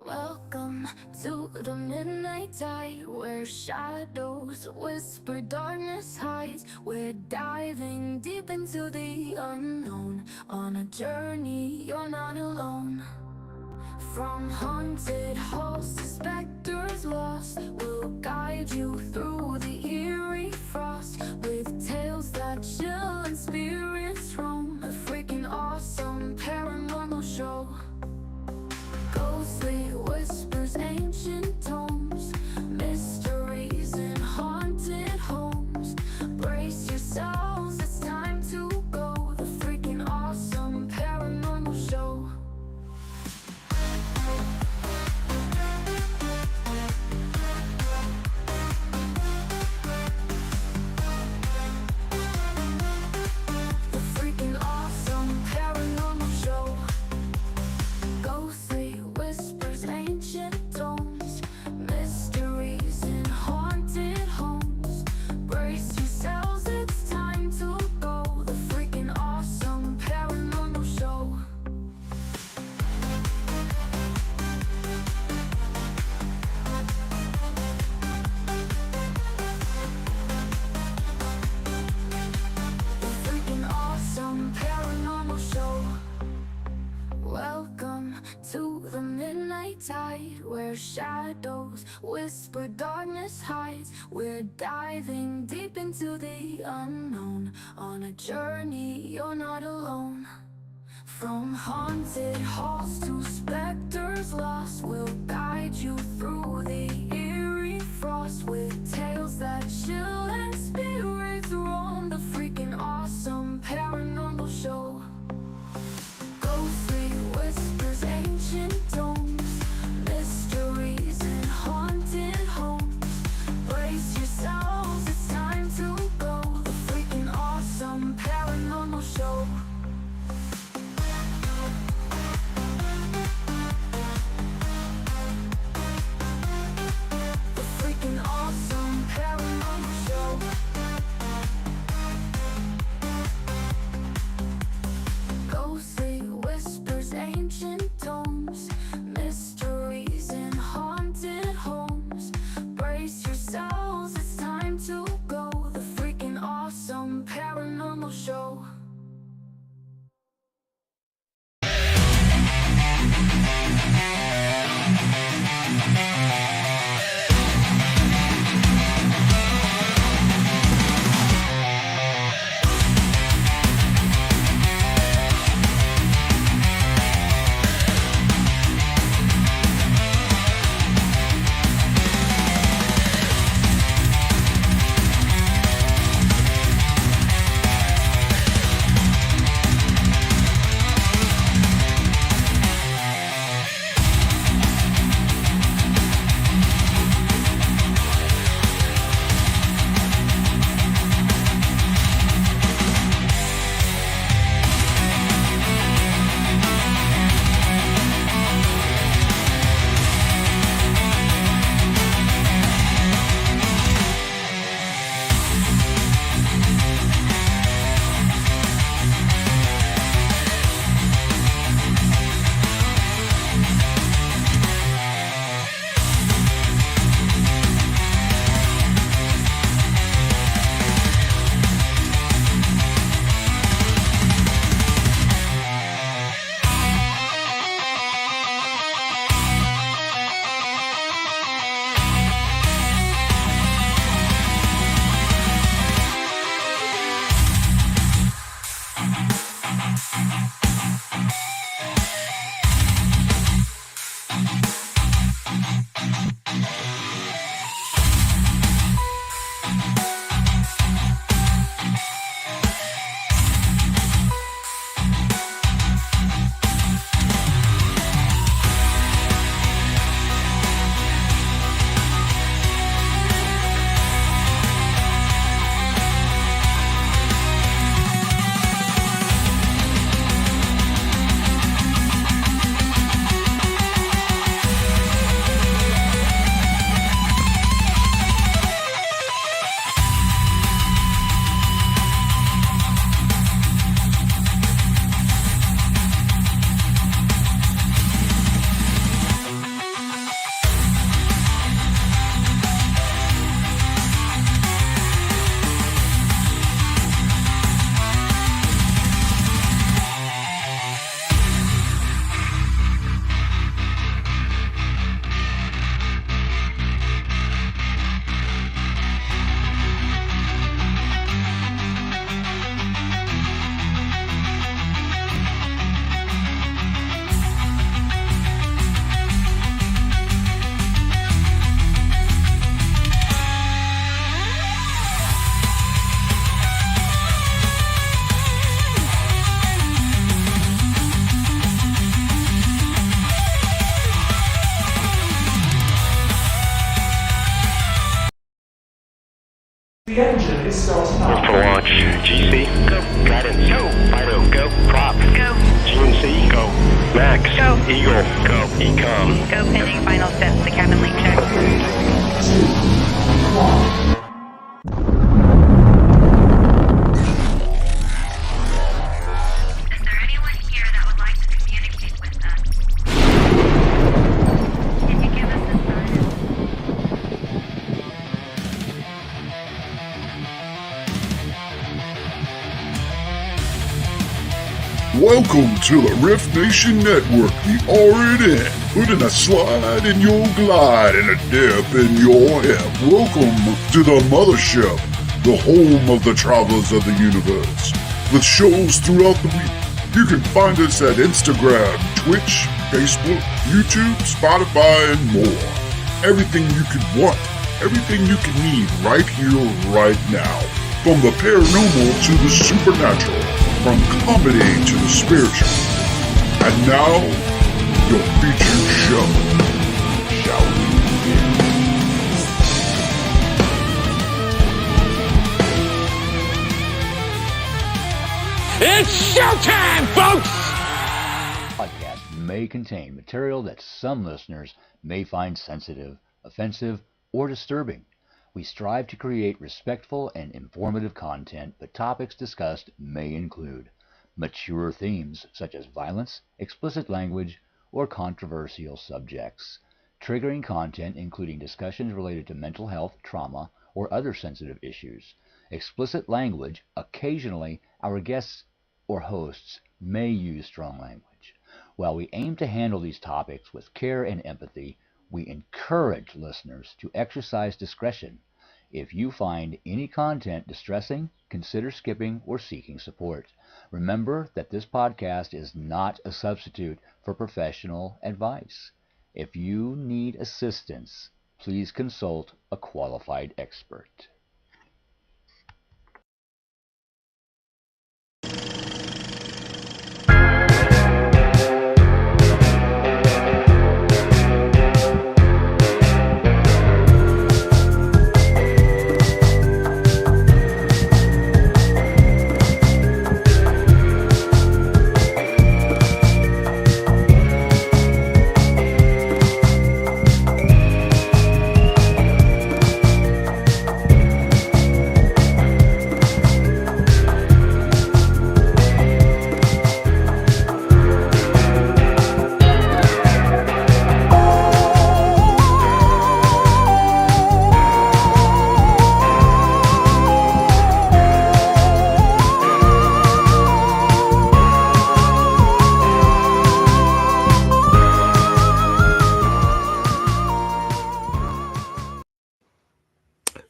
Welcome to the midnight tide, where shadows whisper, darkness hides. We're diving deep into the unknown, on a journey you're not alone. From haunted halls to specters lost, we'll guide you through the eerie frost, with tales that chill and spirits roam. A freaking awesome paranormal show. Ghostly whispers, ancient tomes, mysteries in haunted homes. Brace yourselves, it's time to go. The freaking awesome paranormal show. The freaking awesome paranormal show. Ghostly whispers, ancient tomes, mysteries in haunted homes. Brace yourselves, it's time to go. The freaking awesome paranormal show. The freaking awesome paranormal show. Welcome to the midnight tide, where shadows whisper, darkness hides. We're diving deep into the unknown, on a journey you're not alone. From haunted halls to specters lost, we'll guide you through the eerie frost, with tales that chill and spirits roam. The freaking awesome paranormal show. Ghostly whispers, ancient tomes, mysteries in haunted homes. Brace yourselves, it's time to go. The freaking awesome paranormal show. The engine is starting up. For launch. GC, go. Guidance, go. Fido, go. Prop, go. GNC, go. Max, go. Eagle, go. Ecom, go. Pending final steps to cabin link check. 3, 2, 1. Is there anyone here that would like to communicate with us? Can you give us a sign? Welcome to the Rift Nation Network, the RNN, putting a slide in your glide and a dip in your hip. Welcome to the mothership, the home of the travelers of the universe. With shows throughout the week, you can find us at Instagram, Twitch, Facebook, YouTube, Spotify, and more. Everything you could want, everything you could need right here, right now. From the paranormal to the supernatural. From comedy to the spiritual. And now, your featured show. Shall we begin? It's showtime, folks! Podcast may contain material that some listeners may find sensitive, offensive, or disturbing. We strive to create respectful and informative content, but topics discussed may include mature themes such as violence, explicit language, or controversial subjects, triggering content including discussions related to mental health, trauma, or other sensitive issues, explicit language. Occasionally, our guests or hosts may use strong language. While we aim to handle these topics with care and empathy, we encourage listeners to exercise discretion. If you find any content distressing, consider skipping or seeking support. Remember that this podcast is not a substitute for professional advice. If you need assistance, please consult a qualified expert.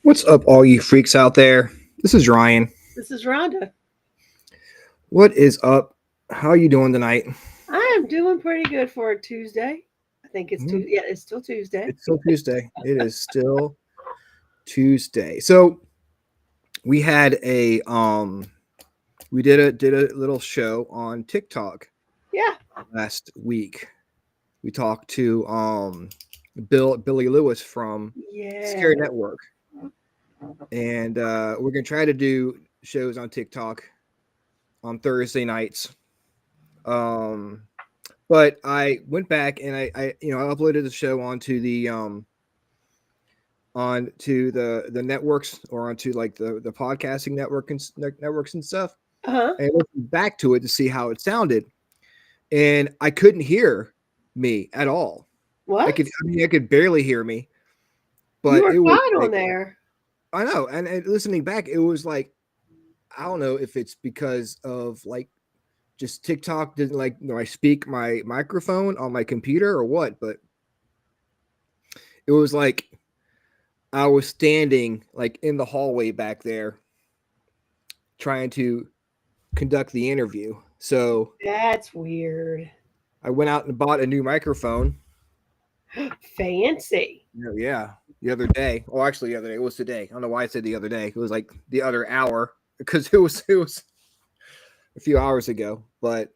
What's up, all you freaks out there? This is Ryan. This is Rhonda. What is up? How are you doing tonight? I am doing pretty good for a Tuesday. I think it's Tuesday. Yeah, it's still Tuesday. It's still Tuesday. It is still Tuesday. So we had a we did a little show on TikTok. Yeah. Last week. We talked to Billy Lewis from Scary Network. And we're gonna try to do shows on TikTok on Thursday nights. But I went back and I uploaded the show onto the networks or onto like the podcasting network and networks and stuff. Uh-huh. And I listened back to it to see how it sounded, and I couldn't hear me at all. What? I could barely hear me. But you were it was fine like, on there. I know, and listening back, it was like, I don't know if it's because of like just TikTok didn't like I speak my microphone on my computer or what, but it was like I was standing like in the hallway back there trying to conduct the interview. So That's weird. I went out and bought a new microphone. Fancy. Yeah. The other day. Oh, actually, the other day. It was today. I don't know why I said the other day. It was like the other hour because it was a few hours ago. But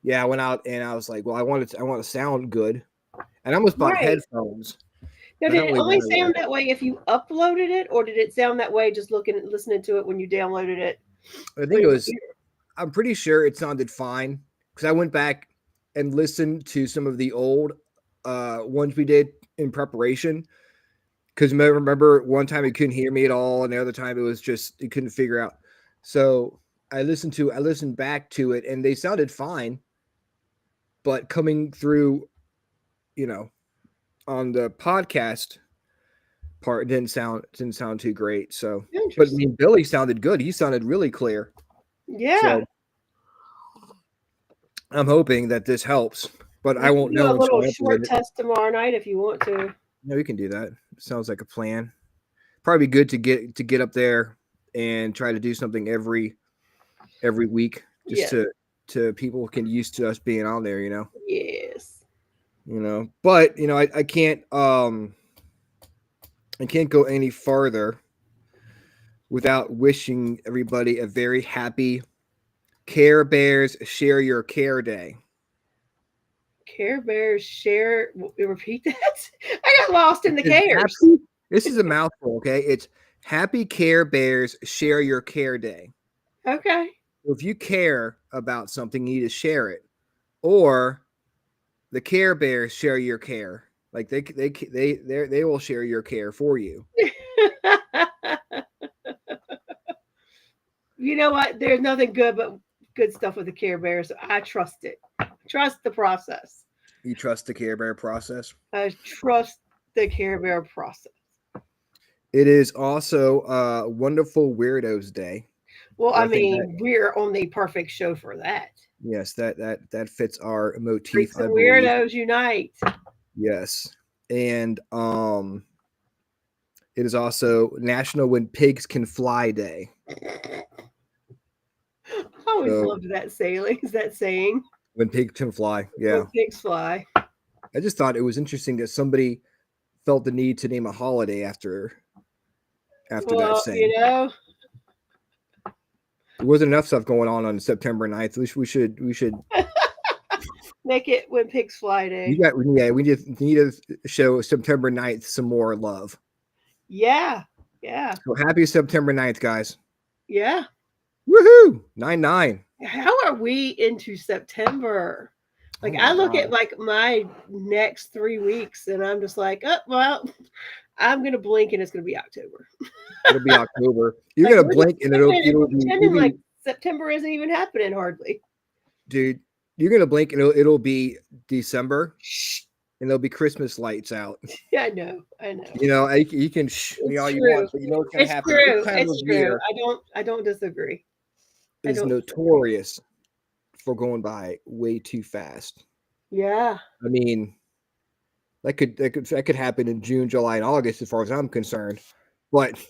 yeah, I went out and I was like, well, I want to sound good, and I almost bought headphones. Now, I did don't it really only know sound that. that way if you uploaded it, or did it sound that way just listening to it when you downloaded it? I think it was. I'm pretty sure it sounded fine because I went back and listened to some of the old ones we did in preparation. Because remember one time he couldn't hear me at all, and the other time it was just he couldn't figure out. So I listened back to it, and they sounded fine. But coming through, you know, on the podcast part didn't sound too great. So, but I Interesting. mean, Billy sounded good. He sounded really clear. Yeah. So I'm hoping that this helps, but We I can won't do know a until little I short upload it. test tomorrow night if you want to. No, we can do that. Sounds like a plan. Probably good to get up there and try to do something every week, just Yes. to people can used to us being on there. Yes. But I can't go any farther without wishing everybody a very happy Care Bears Share Your Care Day. Care Bears share. Repeat that. I got lost in the cares. This is a mouthful, okay? It's Happy Care Bears Share Your Care Day. Okay. If you care about something, you need to share it, or the Care Bears share your care. Like they will share your care for you. You know what? There's nothing good but good stuff with the Care Bears. So I trust it. Trust the process. You trust the Care Bear process. I trust the Care Bear process. It is also Wonderful Weirdos Day. Well, I I think mean, we're on the perfect show for that. Yes, that fits our motif. Freaks I and believe. weirdos unite. Yes, and it is also National When Pigs Can Fly Day. I always loved that saying. When pigs can fly, yeah. When pigs fly. I just thought it was interesting that somebody felt the need to name a holiday after that saying. There wasn't enough stuff going on September 9th. At least we should make it When Pigs Fly Day. We just need to show September 9th some more love. Yeah. So happy September 9th, guys. Yeah. Woohoo! 9/9. How are we into September? Like I look at like my next 3 weeks and I'm just like, oh well, I'm gonna blink and it's gonna be October. It'll be October. You're gonna blink and it'll be like September isn't even happening hardly. Dude, you're gonna blink and it'll be December. And there'll be Christmas lights out. Yeah, I know. You can me all you want, but you know what's gonna happen. It's true. I don't disagree. It is notorious for going by way too fast. Yeah. I mean, that could happen in June, July, and August, as far as I'm concerned. But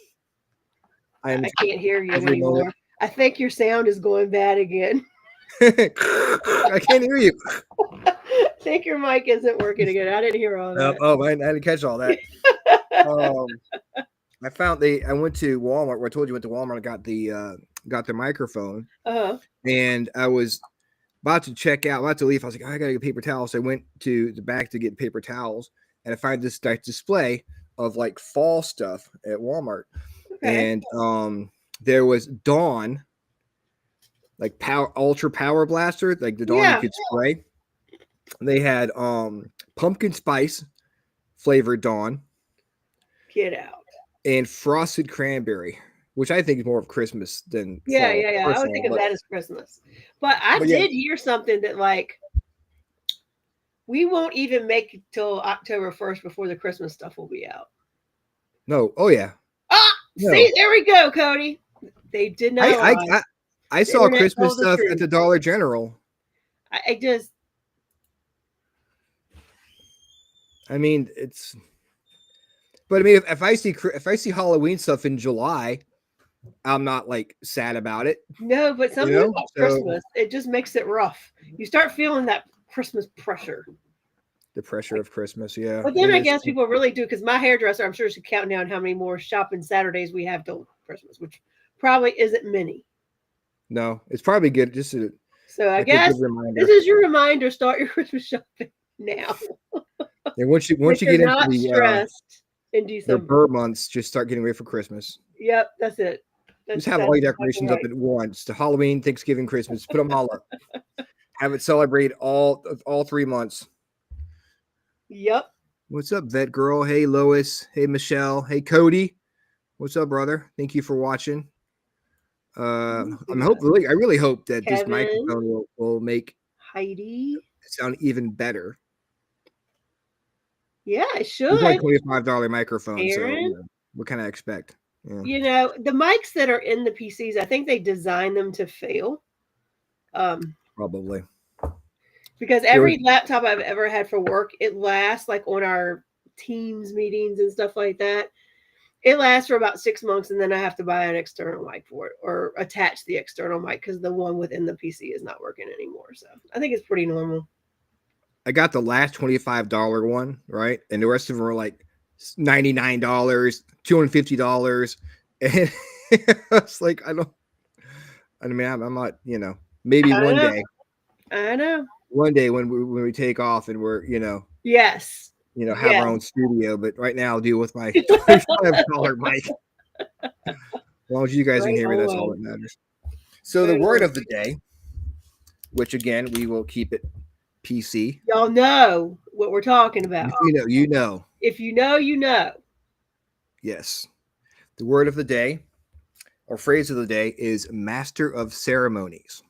I can't hear you anymore. Moment. I think your sound is going bad again. I can't hear you. I think your mic isn't working again. I didn't hear all that. I didn't catch all that. I went to Walmart. Where I told you went to Walmart and got the microphone. And I was about to check out, about to leave. I was like, I gotta get paper towels. So I went to the back to get paper towels, and I find this display of like fall stuff at Walmart. Okay. And there was Dawn, like ultra power blaster, like the Dawn you could spray. They had pumpkin spice flavored Dawn. Get out. And frosted cranberry, which I think is more of Christmas than fall. Yeah. I would think of that as Christmas. But I did hear something that like we won't even make it till October 1st before the Christmas stuff will be out. No. Oh yeah. See, there we go, Cody. They did not. I saw Christmas stuff at the Dollar General. I mean, but I mean, if I see Halloween stuff in July, I'm not like sad about it. No, but something about Christmas, it just makes it rough. You start feeling that Christmas pressure. The pressure of Christmas, yeah. But then I guess people really do, because my hairdresser, I'm sure, is counting down how many more shopping Saturdays we have till Christmas, which probably isn't many. No, it's probably good. So I guess this is your reminder: start your Christmas shopping now. And once you get into the in The December. Burr months just start getting ready for Christmas. Yep, that's it. Just have all your decorations up at once. To Halloween, Thanksgiving, Christmas. Put them all up. Have it celebrate all 3 months. Yep. What's up, Vet Girl? Hey, Lois. Hey, Michelle. Hey, Cody. What's up, brother? Thank you for watching. I really hope that this Kevin. microphone will make Heidi. it sound even better. Yeah, it should. It's like $25 microphone. Aaron? So what can I expect? Yeah. You know, the mics that are in the PCs, I think they design them to fail. Probably. Because every laptop I've ever had for work, it lasts like on our Teams meetings and stuff like that. It lasts for about 6 months, and then I have to buy an external mic for it or attach the external mic because the one within the PC is not working anymore. So I think it's pretty normal. I got the last $25 one, right? And the rest of them were like $99, $250. And it's like, I'm not, maybe one day. I know. One day when we take off and we're, Yes. Have our own studio. But right now I'll deal with my $25 mic. As long as you guys can hear me, that's all that matters. So the word of the day, which again, we will keep it PC. Y'all know what we're talking about. You know. If you know, you know. Yes. The word of the day or phrase of the day is master of ceremonies.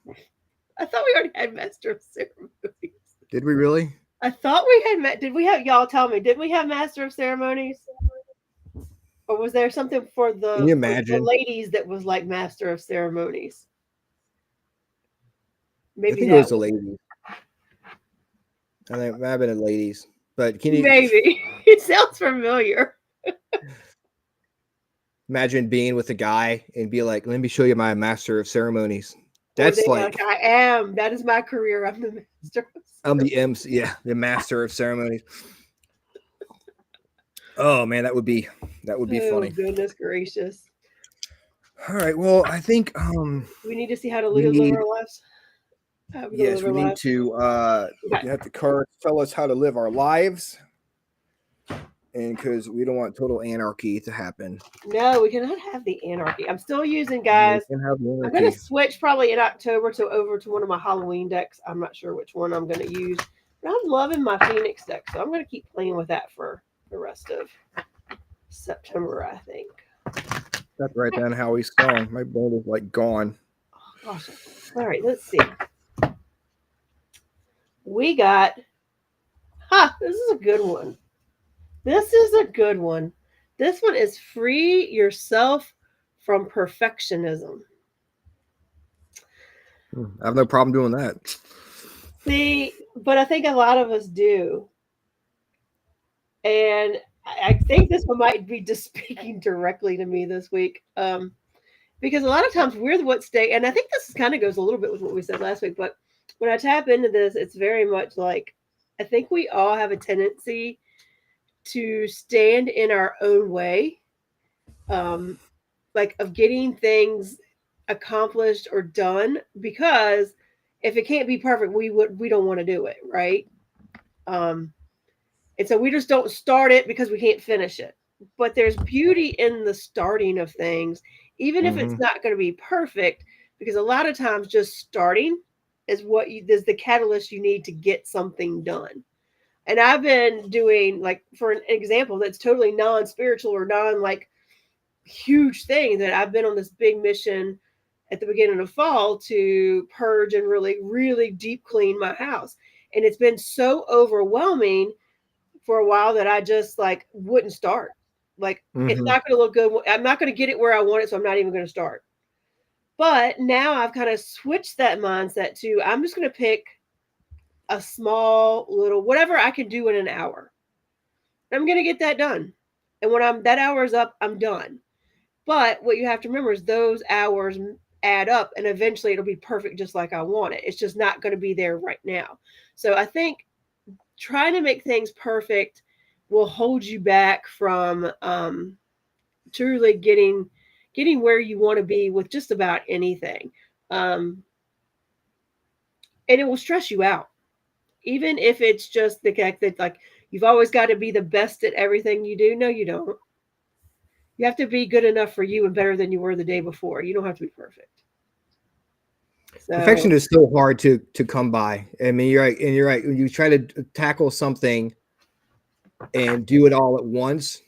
I thought we already had master of ceremonies. Did we really? I thought we had. Did we have, y'all tell me, did we have master of ceremonies? Or was there something for the, Can you imagine? for the ladies that was like master of ceremonies? Maybe I think it was the ladies. I think it might have been the ladies. But can you maybe it sounds familiar. Imagine being with a guy and be like, let me show you my master of ceremonies. That's like I am. That is my career. I'm the master. I'm the MC. Yeah, the master of ceremonies. Oh man, that would be funny. Goodness gracious. All right. Well, I think we need to see how to live our lives. Yes, we need to have the card tell us how to live our lives. And because we don't want total anarchy to happen. No, we cannot have the anarchy. I'm still using, guys. I'm going to switch probably in October over to one of my Halloween decks. I'm not sure which one I'm going to use. But I'm loving my Phoenix deck, so I'm going to keep playing with that for the rest of September, I think. That's right down Howie's song. My brain is like gone. Oh, gosh. All right, let's see. We got... this is a good one. This is a good one. This one is free yourself from perfectionism. I have no problem doing that. See, but I think a lot of us do. And I think this one might be just speaking directly to me this week. Because a lot of times we're the what stay, and I think this kind of goes a little bit with what we said last week, but when I tap into this, it's very much like, I think we all have a tendency to stand in our own way, like of getting things accomplished or done, because if it can't be perfect, we don't want to do it, right? And so we just don't start it because we can't finish it. But there's beauty in the starting of things, even if it's not going to be perfect, because a lot of times just starting is is the catalyst you need to get something done. And I've been doing, like, for an example, that's totally non-spiritual or like huge thing, that I've been on this big mission at the beginning of fall to purge and really, really deep clean my house. And it's been so overwhelming for a while that I just like wouldn't start. Like, it's not going to look good. I'm not going to get it where I want it. So I'm not even going to start. But now I've kind of switched that mindset to, I'm just going to pick a small little whatever I can do in an hour. I'm going to get that done. And when that hour is up, I'm done. But what you have to remember is those hours add up, and eventually it'll be perfect just like I want it. It's just not going to be there right now. So I think trying to make things perfect will hold you back from truly getting where you want to be with just about anything. And it will stress you out. Even if it's just the fact that like you've always got to be the best at everything you do. No, you don't. You have to be good enough for you and better than you were the day before. You don't have to be perfect. So, Perfection is so hard to come by. I mean, you're right, and you're right. When you try to tackle something and do it all at once,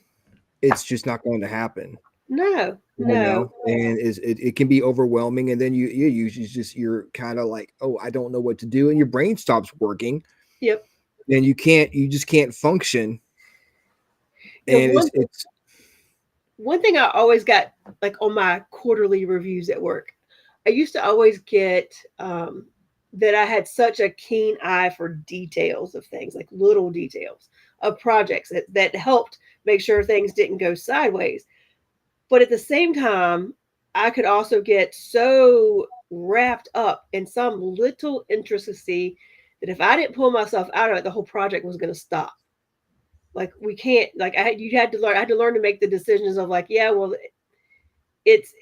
it's just not going to happen. no, You no. know, and it can be overwhelming, and then you're kind of like, oh, I don't know what to do, and your brain stops working, Yep. and you just can't function. You know, And it's one thing I always got like on my quarterly reviews at work, I used to always get that I had such a keen eye for details of things, like little details of projects that helped make sure things didn't go sideways. But at the same time, I could also get so wrapped up in some little intricacy that if I didn't pull myself out of it, the whole project was going to stop. Like we can't, like I had to learn to make the decisions of like, yeah, well, it's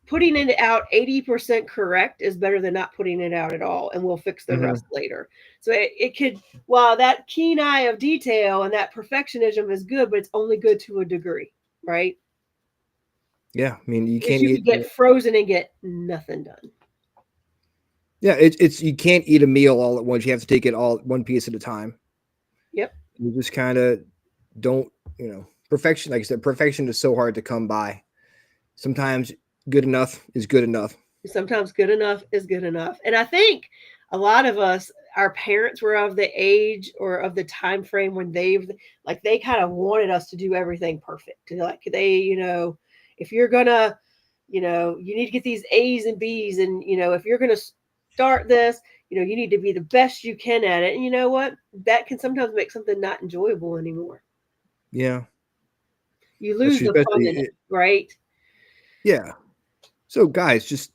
putting it out 80% correct is better than not putting it out at all, and we'll fix the rest later. So it could, while that keen eye of detail and that perfectionism is good, but it's only good to a degree, right? yeah. I mean, you Because can't you can get frozen and get nothing done. Yeah, it's you can't eat a meal all at once. You have to take it all one piece at a time. Yep. You just kind of don't, perfection. Like I said, perfection is so hard to come by. Sometimes good enough is good enough. Sometimes good enough is good enough. And I think a lot of us, our parents were of the age or of the time frame when they kind of wanted us to do everything perfect. Like if you're gonna, you need to get these A's and B's, and if you're gonna start this, you need to be the best you can at it. And you know what? That can sometimes make something not enjoyable anymore. Yeah. You lose the fun in it, right? Yeah. So guys, just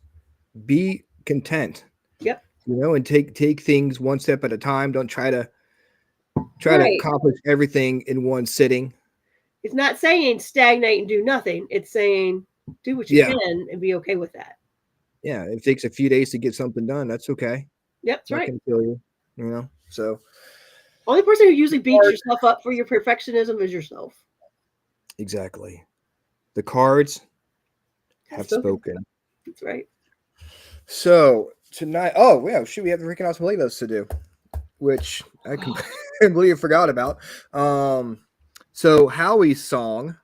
be content. Yep. And take things one step at a time. Don't try to accomplish everything in one sitting. It's not saying stagnate and do nothing. It's saying do what you can and be okay with that. Yeah. If it takes a few days to get something done, that's okay. Yep, that's right. Not gonna kill you, So only person who usually beats yourself up for your perfectionism is yourself. Exactly. The cards have spoken. That's right. So tonight, we have the Freakin Awesome playlist to do, which I completely forgot about. So Howie's song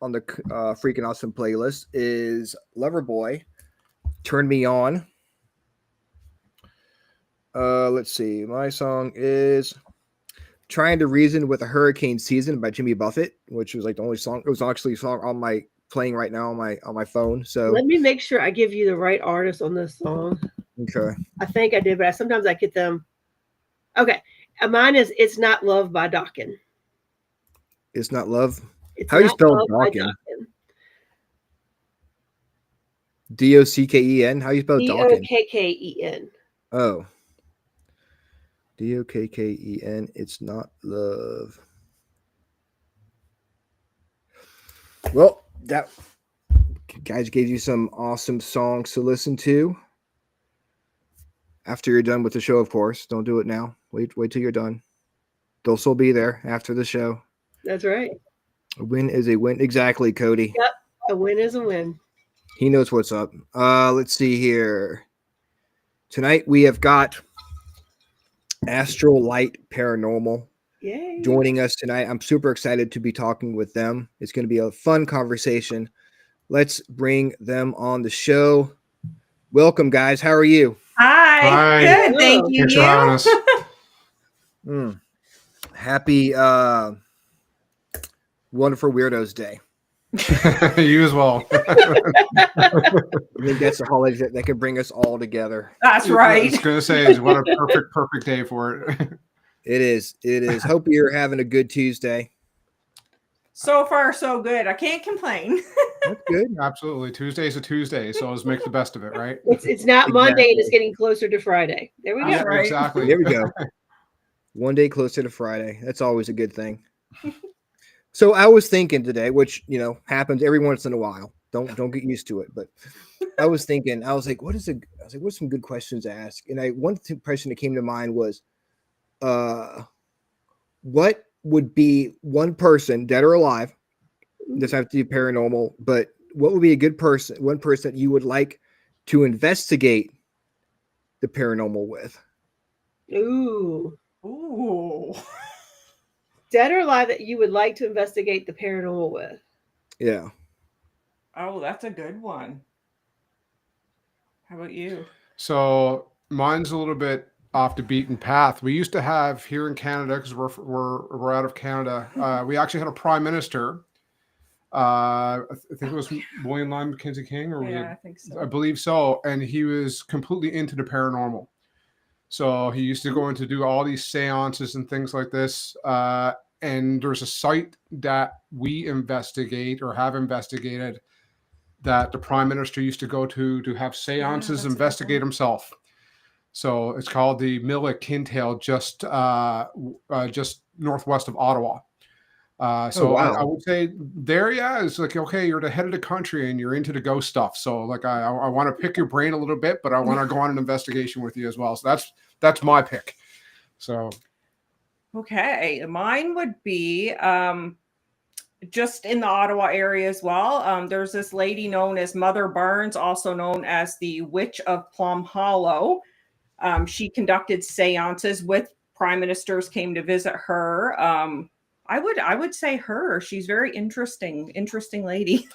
on the Freakin Awesome playlist is Loverboy, Turn Me On. Let's see. My song is Trying to Reason with a Hurricane Season by Jimmy Buffett, which was like the only song. It was actually a song on my playing right now on my phone. So let me make sure I give you the right artist on this song. Okay. I think I did, but sometimes I get them. Okay. Mine is It's Not Love by Dokken. It's Not Love? How do you spell Dokken? D-O-C-K-E-N? How do you spell Dokken? D-O-K-K-E-N. Oh. D-O-K-K-E-N. It's Not Love. Well, that guys gave you some awesome songs to listen to. After you're done with the show, of course. Don't do it now. Wait till you're done. They'll still be there after the show. That's right. A win is a win. Exactly, Cody. Yep. A win is a win. He knows what's up. Let's see here. Tonight we have got Astral Light Paranormal joining us tonight. I'm super excited to be talking with them. It's going to be a fun conversation. Let's bring them on the show. Welcome, guys. How are you? Hi. Good. Thank you. Thanks for having us. Happy Wonderful Weirdos Day. You as well. I think that's a holiday that can bring us all together. That's right. I was going to say, what a perfect day for it. It is. Hope you're having a good Tuesday. So far, so good. I can't complain. That's good. Absolutely. Tuesday's a Tuesday, so let's make the best of it, right? It's not Monday and it's getting closer to Friday. There we go. Yeah, right. Exactly. There we go. One day closer to Friday. That's always a good thing. So I was thinking today, which happens every once in a while. Don't get used to it. But I was thinking, I was like, what is I was like, what's some good questions to ask? And one question that came to mind was, what would be one person, dead or alive, doesn't have to be paranormal, but what would be a good person, one person that you would like to investigate the paranormal with? Ooh. Ooh. Dead or alive that you would like to investigate the paranormal with? Yeah. Oh, that's a good one. How about you? So mine's a little bit off the beaten path. We used to have here in Canada, because we're out of Canada. We actually had a prime minister. I think it was William Lyon Mackenzie King, or was Yeah, it? I think so. I believe so. And he was completely into the paranormal. So he used to go in to do all these seances and things like this. And there's a site that we investigate or have investigated that the prime minister used to go to have seances, investigate himself. So it's called the Mill at Kintail, just northwest of Ottawa. So wow. I would say there, yeah, it's like, okay, you're the head of the country and you're into the ghost stuff. So like, I want to pick your brain a little bit, but I want to go on an investigation with you as well. So that's my pick. So. Okay. Mine would be just in the Ottawa area as well. There's this lady known as Mother Barnes, also known as the Witch of Plum Hollow. She conducted seances with prime ministers, came to visit her. I would say her. She's very interesting lady.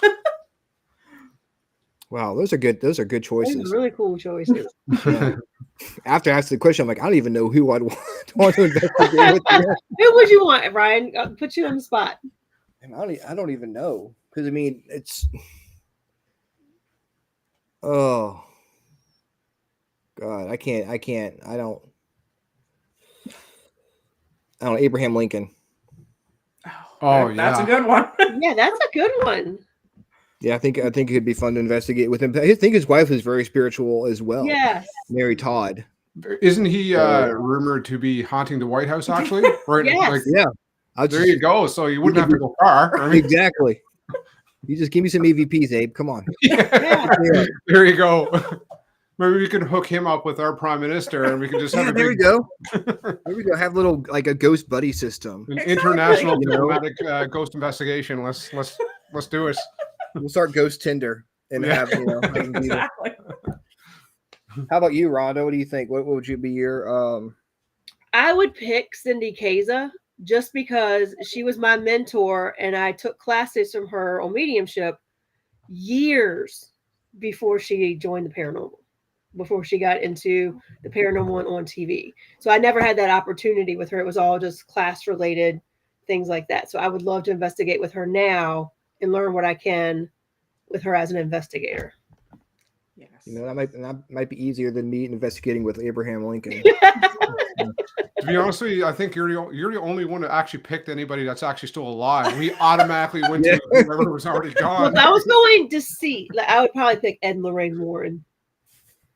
Wow, those are good choices. Those are really cool choices. Yeah. After I asked the question, I'm like, I don't even know who I'd want to investigate with you. Who would you want, Ryan? I'll put you on the spot. And I don't even know, because I mean, it's oh God, I don't Abraham Lincoln. Oh, that's a good one. Yeah, that's a good one. Yeah, I think it could be fun to investigate with him. I think his wife is very spiritual as well. Yes. Mary Todd. Isn't he rumored to be haunting the White House, actually? Right? Yes. Like, Yeah. there you go. So you wouldn't have to go far. I mean, Exactly. You just give me some EVPs, Abe. Come on. yeah. There you go. Maybe we can hook him up with our prime minister, and we can just have a there we go. There we go. Have a little like a ghost buddy system. An international diplomatic ghost investigation. Let's do it. We'll start Ghost Tinder and have exactly. How about you, Rhonda? What do you think? What would you be your I would pick Cindy Kaza just because she was my mentor and I took classes from her on mediumship years before she joined the paranormal, before she got into the paranormal and on TV. So I never had that opportunity with her. It was all just class related things like that. So I would love to investigate with her now and learn what I can with her as an investigator. Yes. You know, that might be easier than me investigating with Abraham Lincoln. To be honest with you, I think you're the only one that actually picked anybody that's actually still alive. We automatically went to whoever was already gone. Well, if I was going to see, like, I would probably pick Ed and Lorraine Warren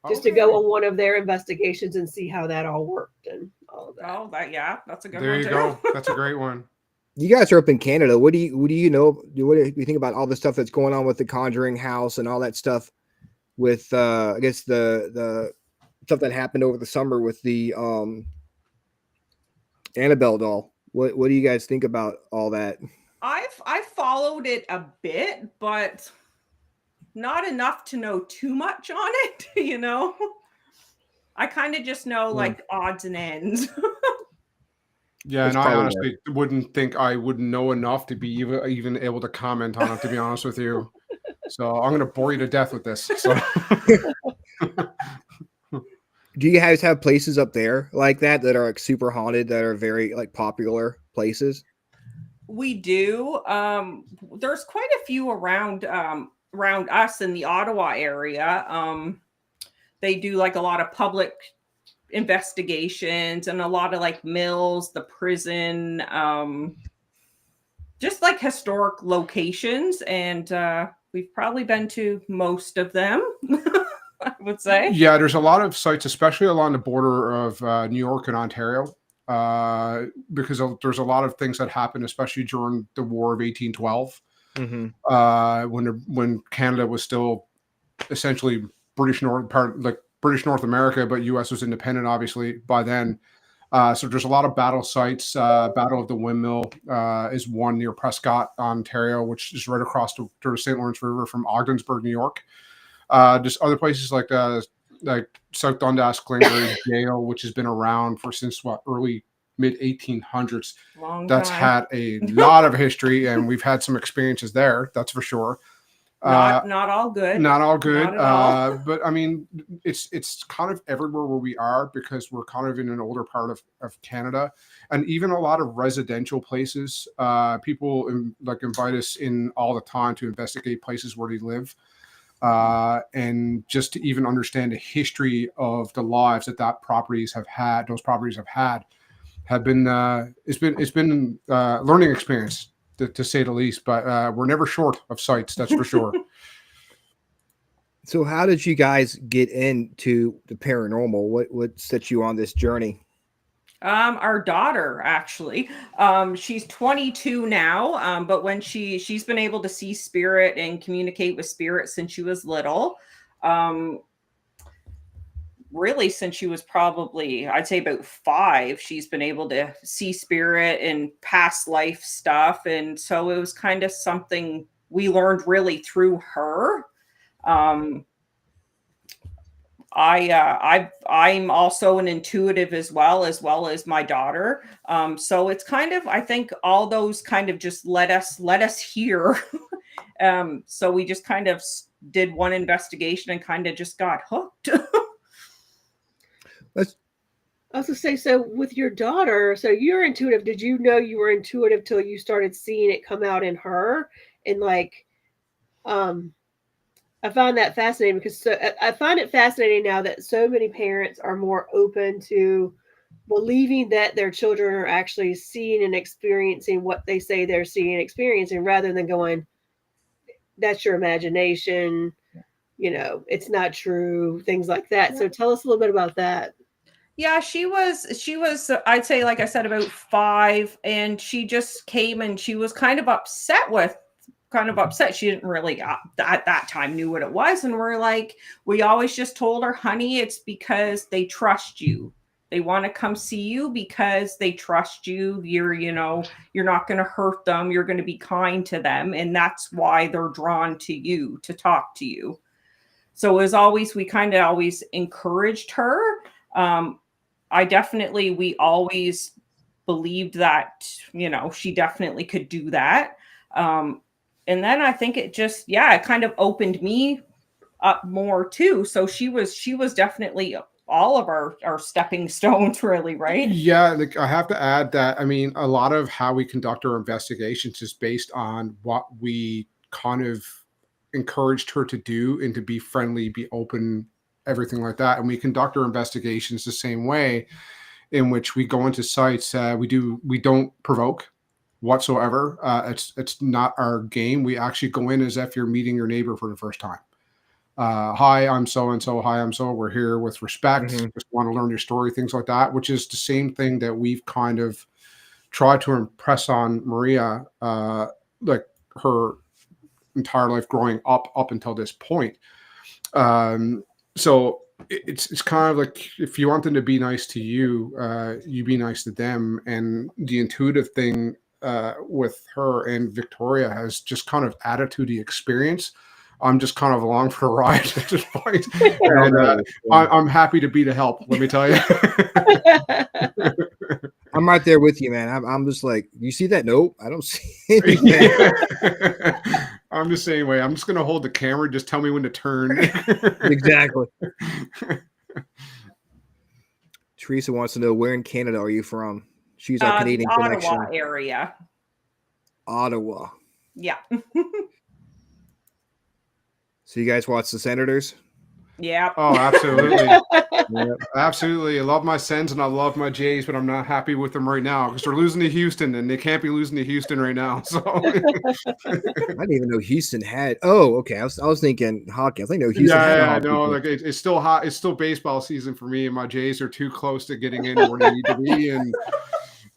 just to go on one of their investigations and see how that all worked and all of that. Oh, that's a good one. There you too. go. That's a great one. You guys are up in Canada. What do you know? What do you think about all the stuff that's going on with the Conjuring House and all that stuff? With I guess the stuff that happened over the summer with the Annabelle doll. What do you guys think about all that? I've followed it a bit, but not enough to know too much on it. You know, I kind of just know like odds and ends. Yeah, It's and I probably honestly wouldn't think I would know enough to be even able to comment on it, to be honest with you. So I'm going to bore you to death with this. So. Do you guys have places up there like that are like super haunted, that are very like popular places? We do. There's quite a few around us in the Ottawa area. They do like a lot of public investigations and a lot of like mills, the prison, just like historic locations. And we've probably been to most of them, I would say. Yeah, there's a lot of sites, especially along the border of New York and Ontario, because there's a lot of things that happened, especially during the War of 1812, when Canada was still essentially British North part, like British North America, but U.S. was independent, obviously, by then. So there's a lot of battle sites. Battle of the Windmill is one near Prescott, Ontario, which is right across the St. Lawrence River from Ogdensburg, New York. Just other places like South Dundas Glengarry Jail, which has been around since early mid 1800s. That's had a lot of history, and we've had some experiences there. That's for sure. Not all good. Not all good. Not at all. But I mean, it's kind of everywhere where we are, because we're kind of in an older part of Canada, and even a lot of residential places. People invite us in all the time to investigate places where they live, and just to even understand the history of the lives that those properties have had, have been it's been a learning experience, to say the least, but we're never short of sites, that's for sure. So how did you guys get into the paranormal? What set you on this journey? Our daughter, actually. She's 22 now, but when she's been able to see spirit and communicate with spirit since she was little. Really, since she was probably, I'd say about 5, she's been able to see spirit and past life stuff. And so it was kind of something we learned really through her. I'm also an intuitive as well as my daughter. So it's kind of, I think all those kind of just let us hear. So we just kind of did one investigation and kind of just got hooked. I was gonna say, so with your daughter, so you're intuitive. Did you know you were intuitive till you started seeing it come out in her? And I find that fascinating, because I find it fascinating now that so many parents are more open to believing that their children are actually seeing and experiencing what they say they're seeing and experiencing, rather than going, that's your imagination, it's not true, things like that. Yeah. So tell us a little bit about that. Yeah, she was, I'd say, like I said, about 5, and she just came and she was kind of upset. She didn't really at that time knew what it was. And we always just told her, honey, it's because they trust you. They want to come see you because they trust you. You're not going to hurt them. You're going to be kind to them. And that's why they're drawn to you, to talk to you. So we kind of always encouraged her. We always believed that, she definitely could do that. And then I think it just, it kind of opened me up more too. So she was definitely all of our stepping stones, really, right? Yeah, I have to add that, I mean, a lot of how we conduct our investigations is based on what we kind of encouraged her to do, and to be friendly, be open, everything like that. And we conduct our investigations the same way, in which we go into sites. We don't provoke whatsoever. It's not our game. We actually go in as if you're meeting your neighbor for the first time. Hi, I'm so-and-so. Hi, I'm so. We're here with respect. Mm-hmm. Just want to learn your story, things like that, which is the same thing that we've kind of tried to impress on Maria, like her entire life growing up until this point. So it's kind of like, if you want them to be nice to you, you be nice to them. And the intuitive thing with her and Victoria has just kind of added to the experience. I'm just kind of along for the ride at this point. And I'm happy to be the help, let me tell you. I'm right there with you, man. I'm just like, you see that? Nope, I don't see anything. I'm the same way. I'm just going to hold the camera. Just tell me when to turn. Exactly. Teresa wants to know, where in Canada are you from? She's our Canadian connection. Ottawa area. Ottawa. Yeah. So you guys watch the Senators? Yeah. Oh, absolutely. Yep. Absolutely. I love my Sens and I love my Jays, but I'm not happy with them right now because they're losing to Houston, and they can't be losing to Houston right now. So I didn't even know Houston had. Oh, okay. I was thinking hockey. I think Houston had a hockey. No, like it's still hot. It's still baseball season for me, and my Jays are too close to getting in where they need to be.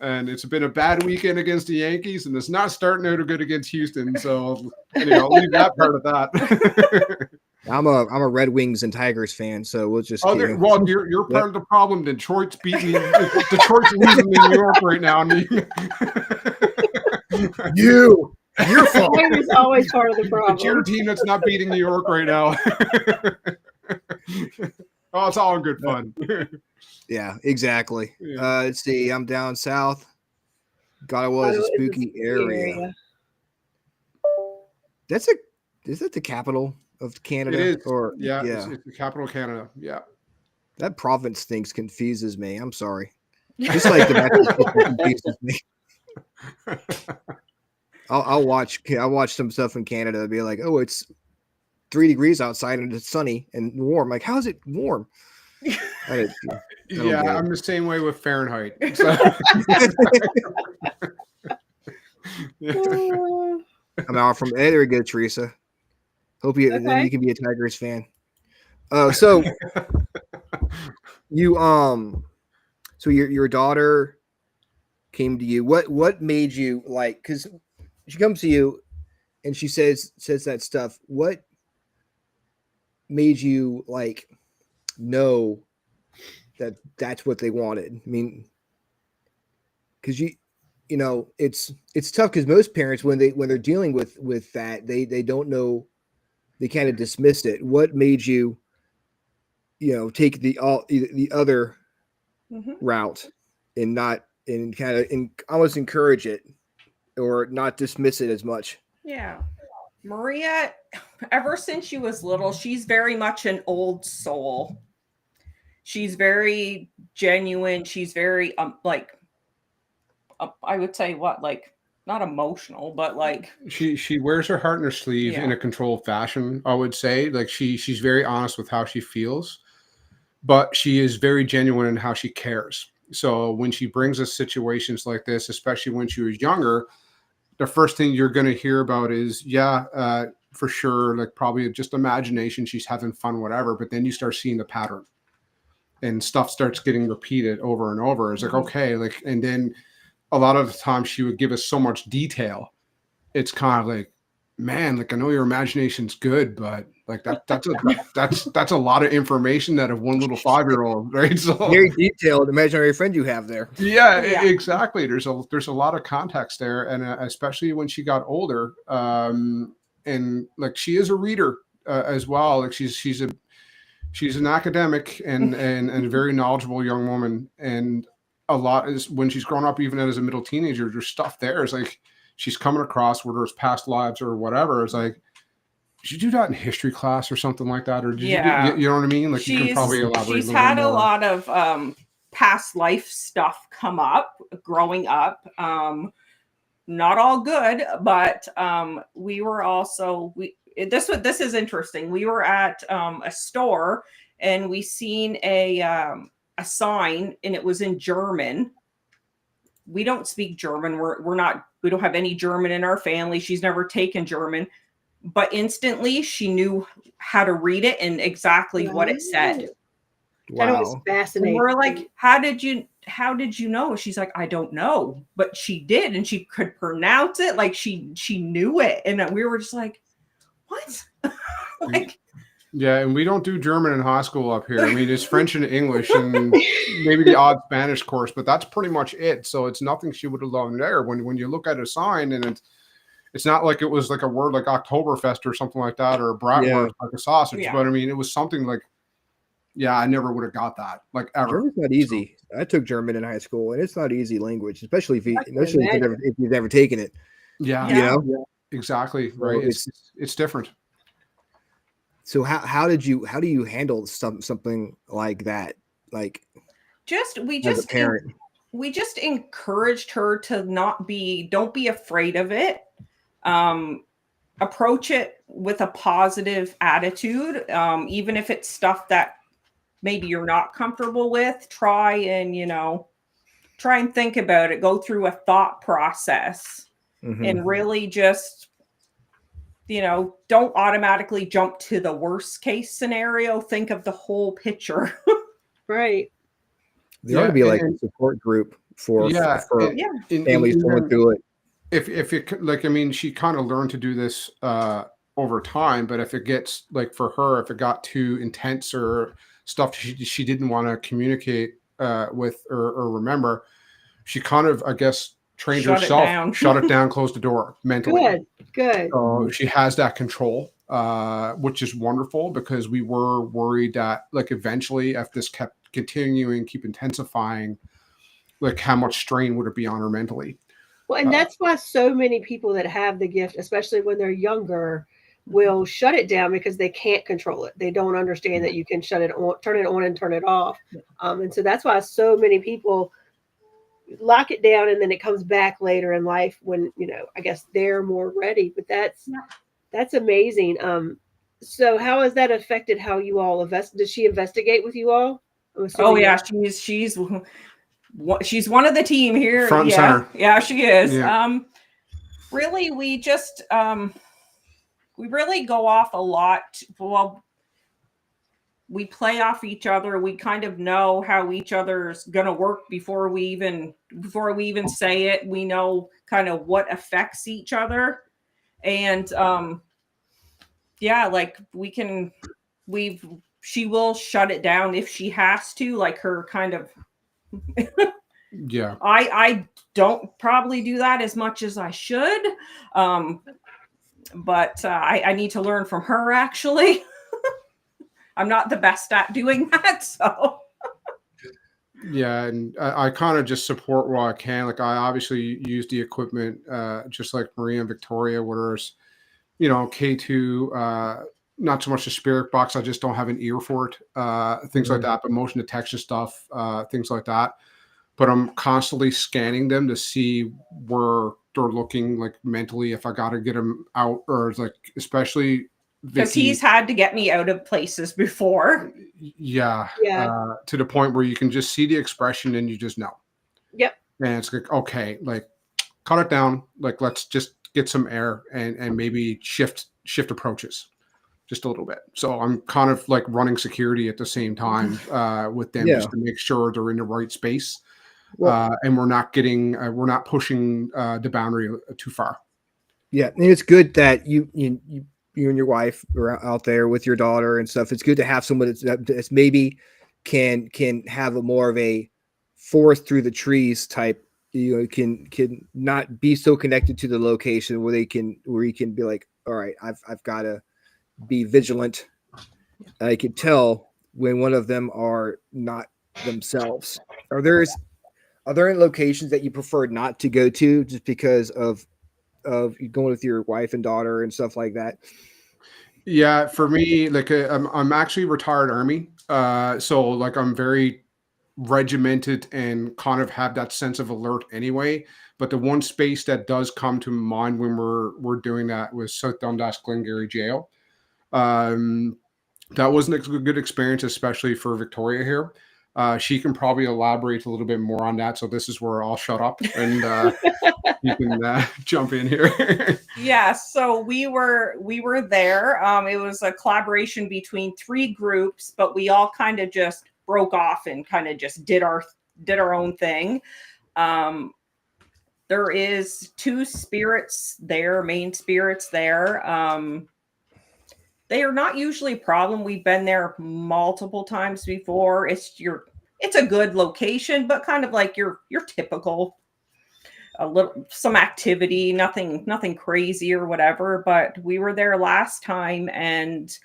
And it's been a bad weekend against the Yankees, and it's not starting out good against Houston. So anyway, I'll leave that part of that. I'm a Red Wings and Tigers fan, so we'll just. Oh, well, you're part of the problem. Detroit's beating. Detroit's losing in New York right now. Your fault. Wayne is always part of the It's your problem. team that's not beating New York right now. Oh, it's all in good fun. Yeah, exactly. Yeah. Let's see. I'm down south. Ottawa is a spooky area. Is that the capital of Canada? It is. Or Yeah. It's the capital of Canada. Yeah. That province things confuses me. I'm sorry. Just like the Mexican confuses me. I'll watch some stuff in Canada and be like, oh, it's 3 degrees outside and it's sunny and warm. Like, how is it warm? I don't get it. I'm the same way with Fahrenheit. So. I'm out from there we go, Teresa. Hope you then you can be a Tigers fan. So you so your daughter came to you. What made you like, because she comes to you and she says that stuff. What made you like know that that's what they wanted? I mean, because you know it's tough because most parents when they're dealing with that they don't know, they kind of dismiss it. What made you take the other route and kind of almost encourage it or not dismiss it as much? Yeah. Maria, ever since she was little, she's very much an old soul. She's very genuine. She's very I would say not emotional, but like she wears her heart in her sleeve in a controlled fashion. I would say she's very honest with how she feels, but she is very genuine in how she cares. So when she brings us situations like this, especially when she was younger, the first thing you're going to hear about is, for sure, like probably just imagination. She's having fun, whatever. But then you start seeing the pattern and stuff starts getting repeated over and over. It's like, okay, like, and then a lot of the time she would give us so much detail. It's kind of like, man, like I know your imagination's good, but like that's a lot of information that of one little 5-year-old, right? So very detailed imaginary friend you have there. Yeah, exactly. There's a lot of context there, and especially when she got older, and like she is a reader as well. Like she's an academic and a very knowledgeable young woman, and a lot is when she's grown up, even as a middle teenager, there's stuff there. It's like she's coming across where there's past lives or whatever. It's like, did you do that in history class or something like that? Or did you know what I mean? Like you can probably elaborate. She's had a lot of past life stuff come up growing up. Not all good, but we were also this is interesting. We were at a store and we seen a sign and it was in German. We don't speak German. We don't have any German in our family. She's never taken German, but instantly she knew how to read it and exactly what it said. Wow. That was fascinating. And we're like, how did you know? She's like, I don't know, but she did, and she could pronounce it. Like she knew it, and we were just like, what? Like, yeah, and we don't do German in high school up here. I mean, it's French and English and maybe the odd Spanish course, but that's pretty much it. So it's nothing she would have learned there. When you look at a sign and it's not like it was like a word like Oktoberfest or something like that, or a bratwurst like a sausage. But I mean, it was something like, I never would have got that, like ever. German's not easy. So, I took German in high school, and it's not easy language, especially if you've never taken it. Yeah, you know, exactly right. It's different. So how do you handle something like that? Like, we just encouraged her to don't be afraid of it. Approach it with a positive attitude. Even if it's stuff that maybe you're not comfortable with, try and think about it, go through a thought process and really just, don't automatically jump to the worst case scenario. Think of the whole picture. Right. There ought to be like a support group for families going through it. If it like, I mean, she kind of learned to do this over time. But if it gets like for her, if it got too intense or stuff she didn't want to communicate with or remember, she kind of, I guess, trained Shut it herself, down. shut it down, closed the door mentally. Good. So she has that control, which is wonderful, because we were worried that like eventually if this kept continuing, keep intensifying, like how much strain would it be on her mentally? Well, and that's why so many people that have the gift, especially when they're younger, will shut it down because they can't control it. They don't understand that you can shut it on, turn it on, and turn it off. And so that's why so many people lock it down, and then it comes back later in life when, I guess they're more ready. But that's amazing. So how has that affected how you all invest? Does she investigate with you all? Oh yeah, she's one of the team here. Front and yeah, center. yeah, she is. Yeah. Really, we just we really go off a lot. Well, we play off each other. We kind of know how each other's gonna work before we even say it. We know kind of what affects each other, and yeah, like she will shut it down if she has to, like her kind of. Yeah. I don't probably do that as much as I should, but I need to learn from her, actually. I'm not the best at doing that, so. Yeah, and I kind of just support where I can. Like I obviously use the equipment, just like Maria and Victoria, where there's, K2, not so much the spirit box. I just don't have an ear for it, things like that. But motion detection stuff, things like that. But I'm constantly scanning them to see where they're looking like mentally, if I got to get them out, or like, especially Because Vicky. he's had to get me out of places before. Yeah. Yeah. To the point where you can just see the expression and you just know. Yep. And it's like, okay, like cut it down. Like, let's just get some air and maybe shift approaches just a little bit. So I'm kind of like running security at the same time with them, just to make sure they're in the right space. And we're not pushing the boundary too far. Yeah. And it's good that you and your wife are out there with your daughter and stuff. It's good to have someone that's maybe can have a more of a forest through the trees type, can not be so connected to the location where you can be like, all right, I've got to be vigilant. I can tell when one of them are not themselves. Are there locations that you prefer not to go to just because of going with your wife and daughter and stuff like that? Yeah, for me, like I'm actually retired Army, so like I'm very regimented and kind of have that sense of alert anyway. But the one space that does come to mind when we're doing that was South Dundas Glengarry Jail. That wasn't a good experience, especially for Victoria here. She can probably elaborate a little bit more on that. So this is where I'll shut up and you can jump in here. Yeah, so we were there. It was a collaboration between 3 groups, but we all kind of just broke off and kind of just did our own thing. There is 2 spirits there, main spirits there. They are not usually a problem. We've been there multiple times before. It's a good location, but kind of like your typical, some activity, nothing crazy or whatever. But we were there last time and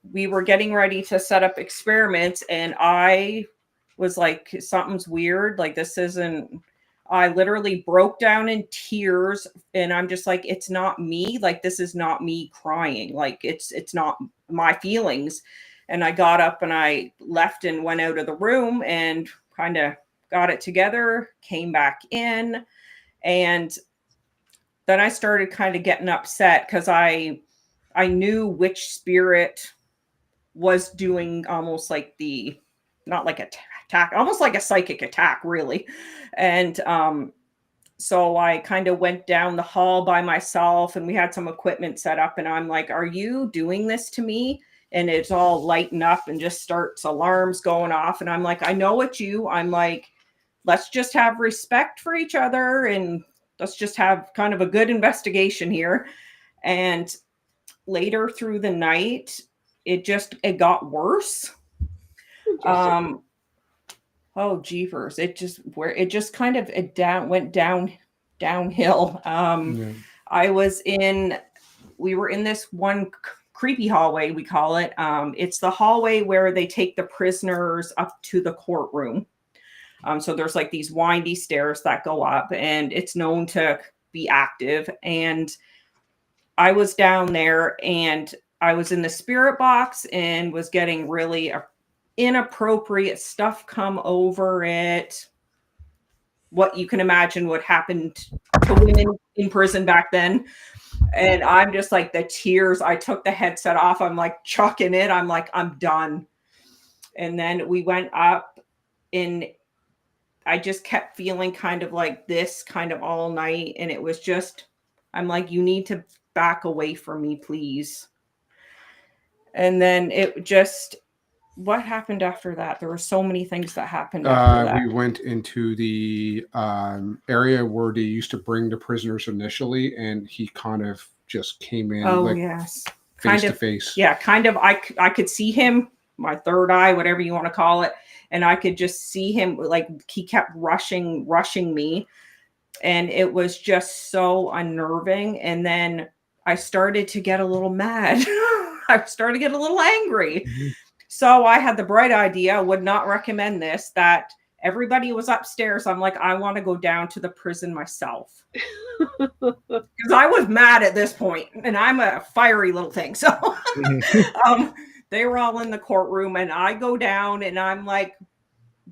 we were getting ready to set up experiments, and I was like, something's weird. Like, this isn't. I literally broke down in tears, and I'm just like, it's not me. Like, this is not me crying. Like, it's not my feelings. And I got up and I left and went out of the room and kind of got it together, came back in. And then I started kind of getting upset because I knew which spirit was doing almost like not like attack, almost like a psychic attack, really. And so I kind of went down the hall by myself, and we had some equipment set up, and I'm like, are you doing this to me? And it's all lighting up and just starts alarms going off. And I'm like, I know it's you. I'm like, let's just have respect for each other and let's just have kind of a good investigation here. And later through the night, it got worse. Oh jeepers! It just went downhill. We were in this one creepy hallway, we call it. It's the hallway where they take the prisoners up to the courtroom. So there's like these windy stairs that go up, and it's known to be active. And I was down there, and I was in the spirit box and was getting really inappropriate stuff come over it. What you can imagine what happened to women in prison back then. And I'm just like, the tears, I took the headset off. I'm like chucking it. I'm like, I'm done. And then we went up, and I just kept feeling kind of like this kind of all night. And it was just, I'm like, you need to back away from me, please. And then what happened after that? There were so many things that happened after that. We went into the area where they used to bring the prisoners initially, and he kind of just came in yes. Face to face. Yeah, kind of. I could see him, my third eye, whatever you want to call it. And I could just see him, like he kept rushing me. And it was just so unnerving. And then I started to get a little mad. I started to get a little angry. Mm-hmm. So I had the bright idea, I would not recommend this, that everybody was upstairs. I'm like, I want to go down to the prison myself. Because I was mad at this point, and I'm a fiery little thing. So they were all in the courtroom, and I go down, and I'm like,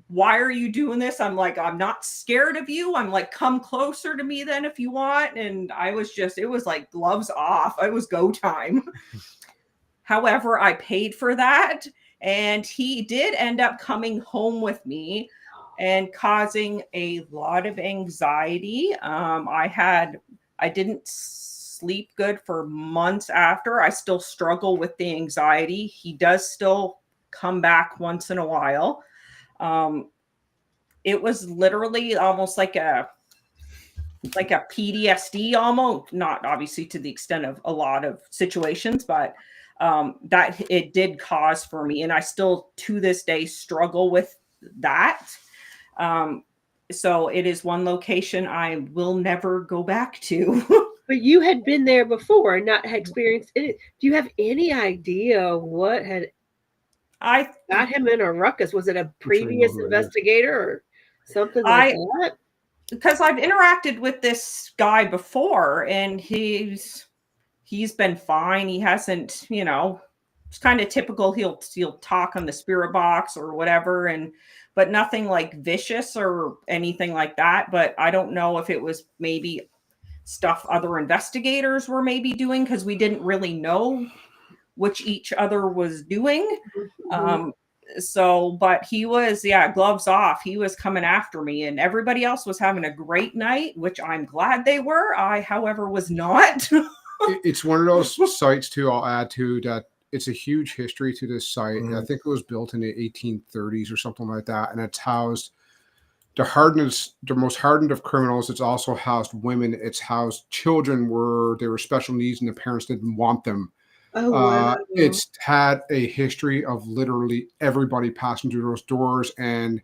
why are you doing this? I'm like, I'm not scared of you. I'm like, come closer to me then if you want. And it was like gloves off. It was go time. However, I paid for that. And he did end up coming home with me and causing a lot of anxiety. I didn't sleep good for months after. I still struggle with the anxiety. He does still come back once in a while. It was literally almost like a PTSD, almost, not obviously to the extent of a lot of situations, but that it did cause for me. And I still to this day struggle with that. So it is one location I will never go back to. But you had been there before and not had experienced it. Do you have any idea what had got him in a ruckus? Was it a previous investigator or something like that? Because I've interacted with this guy before, and he's been fine. He hasn't, it's kind of typical. He'll talk on the spirit box or whatever, but nothing like vicious or anything like that. But I don't know if it was maybe stuff other investigators were maybe doing, because we didn't really know which each other was doing. But he was, gloves off. He was coming after me, and everybody else was having a great night, which I'm glad they were. I, however, was not. It's one of those sites too, I'll add to that. It's a huge history to this site. I think it was built in the 1830s or something like that. And it's housed the most hardened of criminals. It's also housed women. It's housed children where they were special needs and the parents didn't want them. Oh, wow. It's had a history of literally everybody passing through those doors, and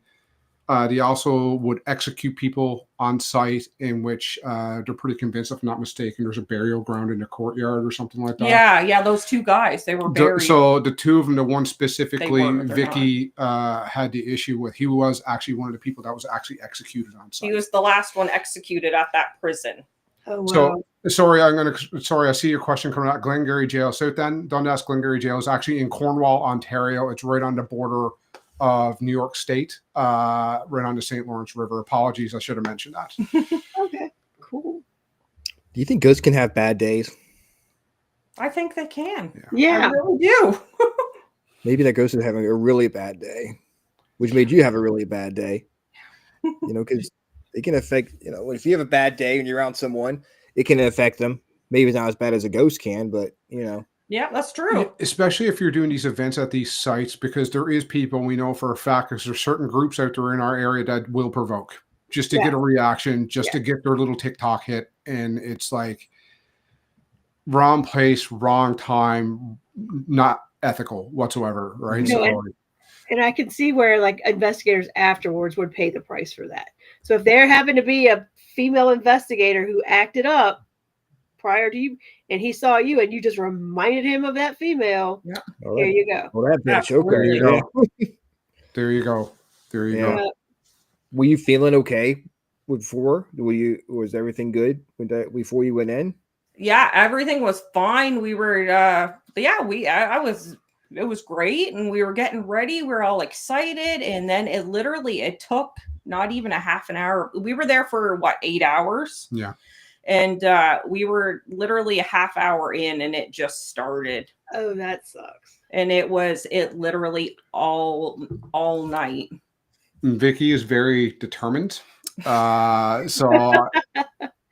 they also would execute people on site, in which they're pretty convinced, if I'm not mistaken, there's a burial ground in the courtyard or something like that. Yeah, those two guys, they were buried. So the two of them, the one specifically, Vicky had the issue with, he was actually one of the people that was actually executed on site. He was the last one executed at that prison. Oh, wow. So I see your question coming out. Glengarry Jail. South End Dundas Glengarry Jail is actually in Cornwall, Ontario. It's right on the border of New York State, right on the St. Lawrence River. Apologies, I should have mentioned that. Okay, cool. Do you think ghosts can have bad days? I think they can. Yeah. I really do. Maybe that ghost is having a really bad day, which made you have a really bad day. Because it can affect, if you have a bad day and you're around someone, it can affect them. Maybe it's not as bad as a ghost can, but Yeah, that's true. Especially if you're doing these events at these sites, because there is people, we know for a fact, because there's certain groups out there in our area that will provoke just to get a reaction, just to get their little TikTok hit. And it's like, wrong place, wrong time, not ethical whatsoever, right? No, So and I can see where like investigators afterwards would pay the price for that. So if there happened to be a female investigator who acted up prior to you and he saw you and you just reminded him of that female, here you go. Well, that bitch. there Okay. you go. There you go. There you Yeah. go. Were you feeling okay before? Was everything good before you went in? Yeah, everything was fine. We were I was it was great, and we were getting ready. We were all excited, and then it took not even a half an hour. We were there for what, 8 hours? Yeah. And we were literally a half hour in, and it just started. Oh, that sucks. And it literally all night. Vicky is very determined. So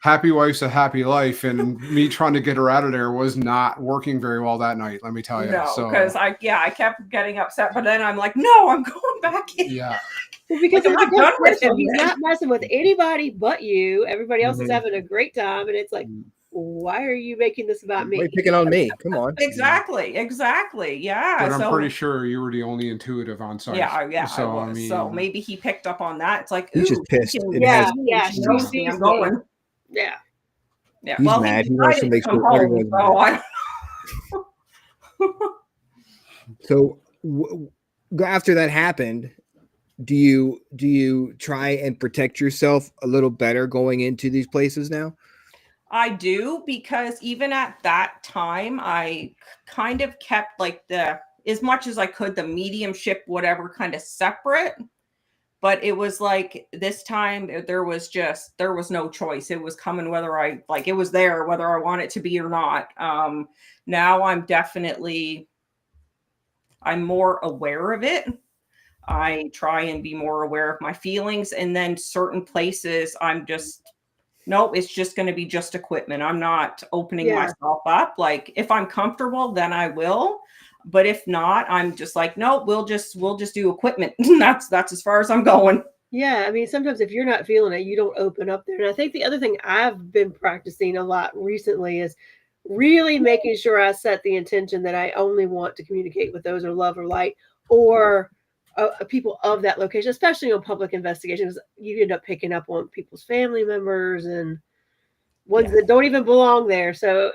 happy wife's a happy life, and me trying to get her out of there was not working very well that night. Let me tell you. No, So because I kept getting upset, but then I'm like, no, I'm going back in. yeah. Well, because Like, I'm he's a not done good with person. him He's yet. not messing with anybody but you. Everybody else is Mhm. having a great time, and it's like, why are you making this about Why are me? you picking on me? Come on. Exactly. Yeah. But I'm so pretty sure you were the only intuitive on site. yeah, So I was. So maybe he picked up on that. It's like, He's just ooh, pissed. can- It Yeah, has. yeah, she she knows me, sees I'm me. going. Yeah. Yeah. He's well, mad. he He wants to decided make to come sure home, everyone's so mad. I So after that happened, do you try and protect yourself a little better going into these places now? I do, because even at that time, I kind of kept like as much as I could, the mediumship, whatever, kind of separate. But it was like this time there was no choice. It was coming whether it was there, whether I want it to be or not. Now I'm more aware of it. I try and be more aware of my feelings. And then certain places nope, it's just going to be just equipment. I'm not opening Yeah. myself up. Like if I'm comfortable, then I will. But if not, I'm just like, nope, we'll just do equipment. that's as far as I'm going. Yeah, I mean, sometimes if you're not feeling it, you don't open up there. And I think the other thing I've been practicing a lot recently is really making sure I set the intention that I only want to communicate with those of love or light or people of that location, especially on public investigations. You end up picking up on people's family members and ones that don't even belong there. So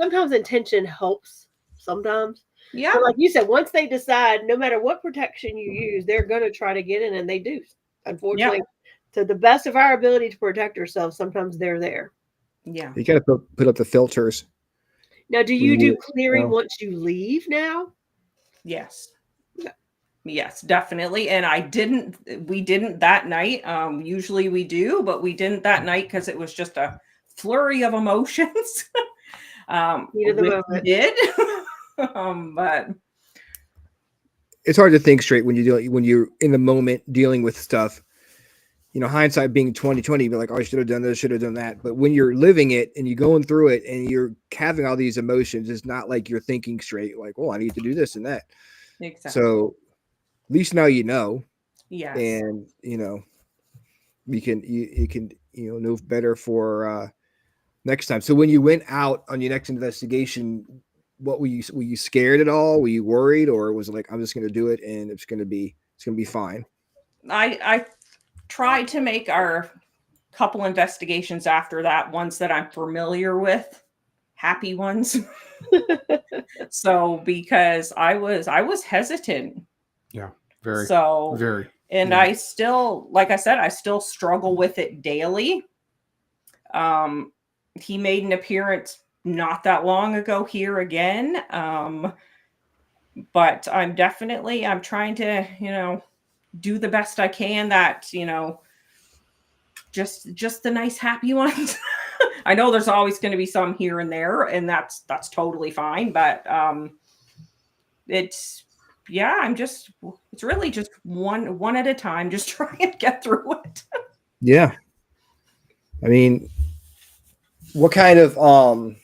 sometimes intention helps. Sometimes. Yeah. But like you said, once they decide, no matter what protection you use, they're going to try to get in, and they do. Unfortunately, to the best of our ability to protect ourselves, sometimes they're there. Yeah. You got to put up the filters. Now, do you do clearing once you leave now? Yes. Yes, definitely. And we didn't that night. Usually we do, but we didn't that night because it was just a flurry of emotions. Heat of the which moment. we did. But It's hard to think straight when you're in the moment dealing with stuff. You know, hindsight being 2020, you're like, oh, I should have done this, should have done that. But when you're living it and you're going through it and you're having all these emotions, it's not like you're thinking straight, like, oh, I need to do this and that. exactly. So at least now you know. Yes. And you know, you can know better for next time. So when you went out on your next investigation, what were you scared at all? Were you worried, or was it like, I'm just going to do it and it's going to be fine? I tried to make our couple investigations after that ones that I'm familiar with, happy ones. So because I was hesitant. Yeah, very. So very. And yeah. I still, like I said, I still struggle with it daily. He made an appearance not that long ago here again. But I'm trying to, do the best I can that, just the nice, happy ones. I know there's always going to be some here and there, and that's totally fine. But it's really just one at a time, just try and get through it. Yeah. I mean, what kind of I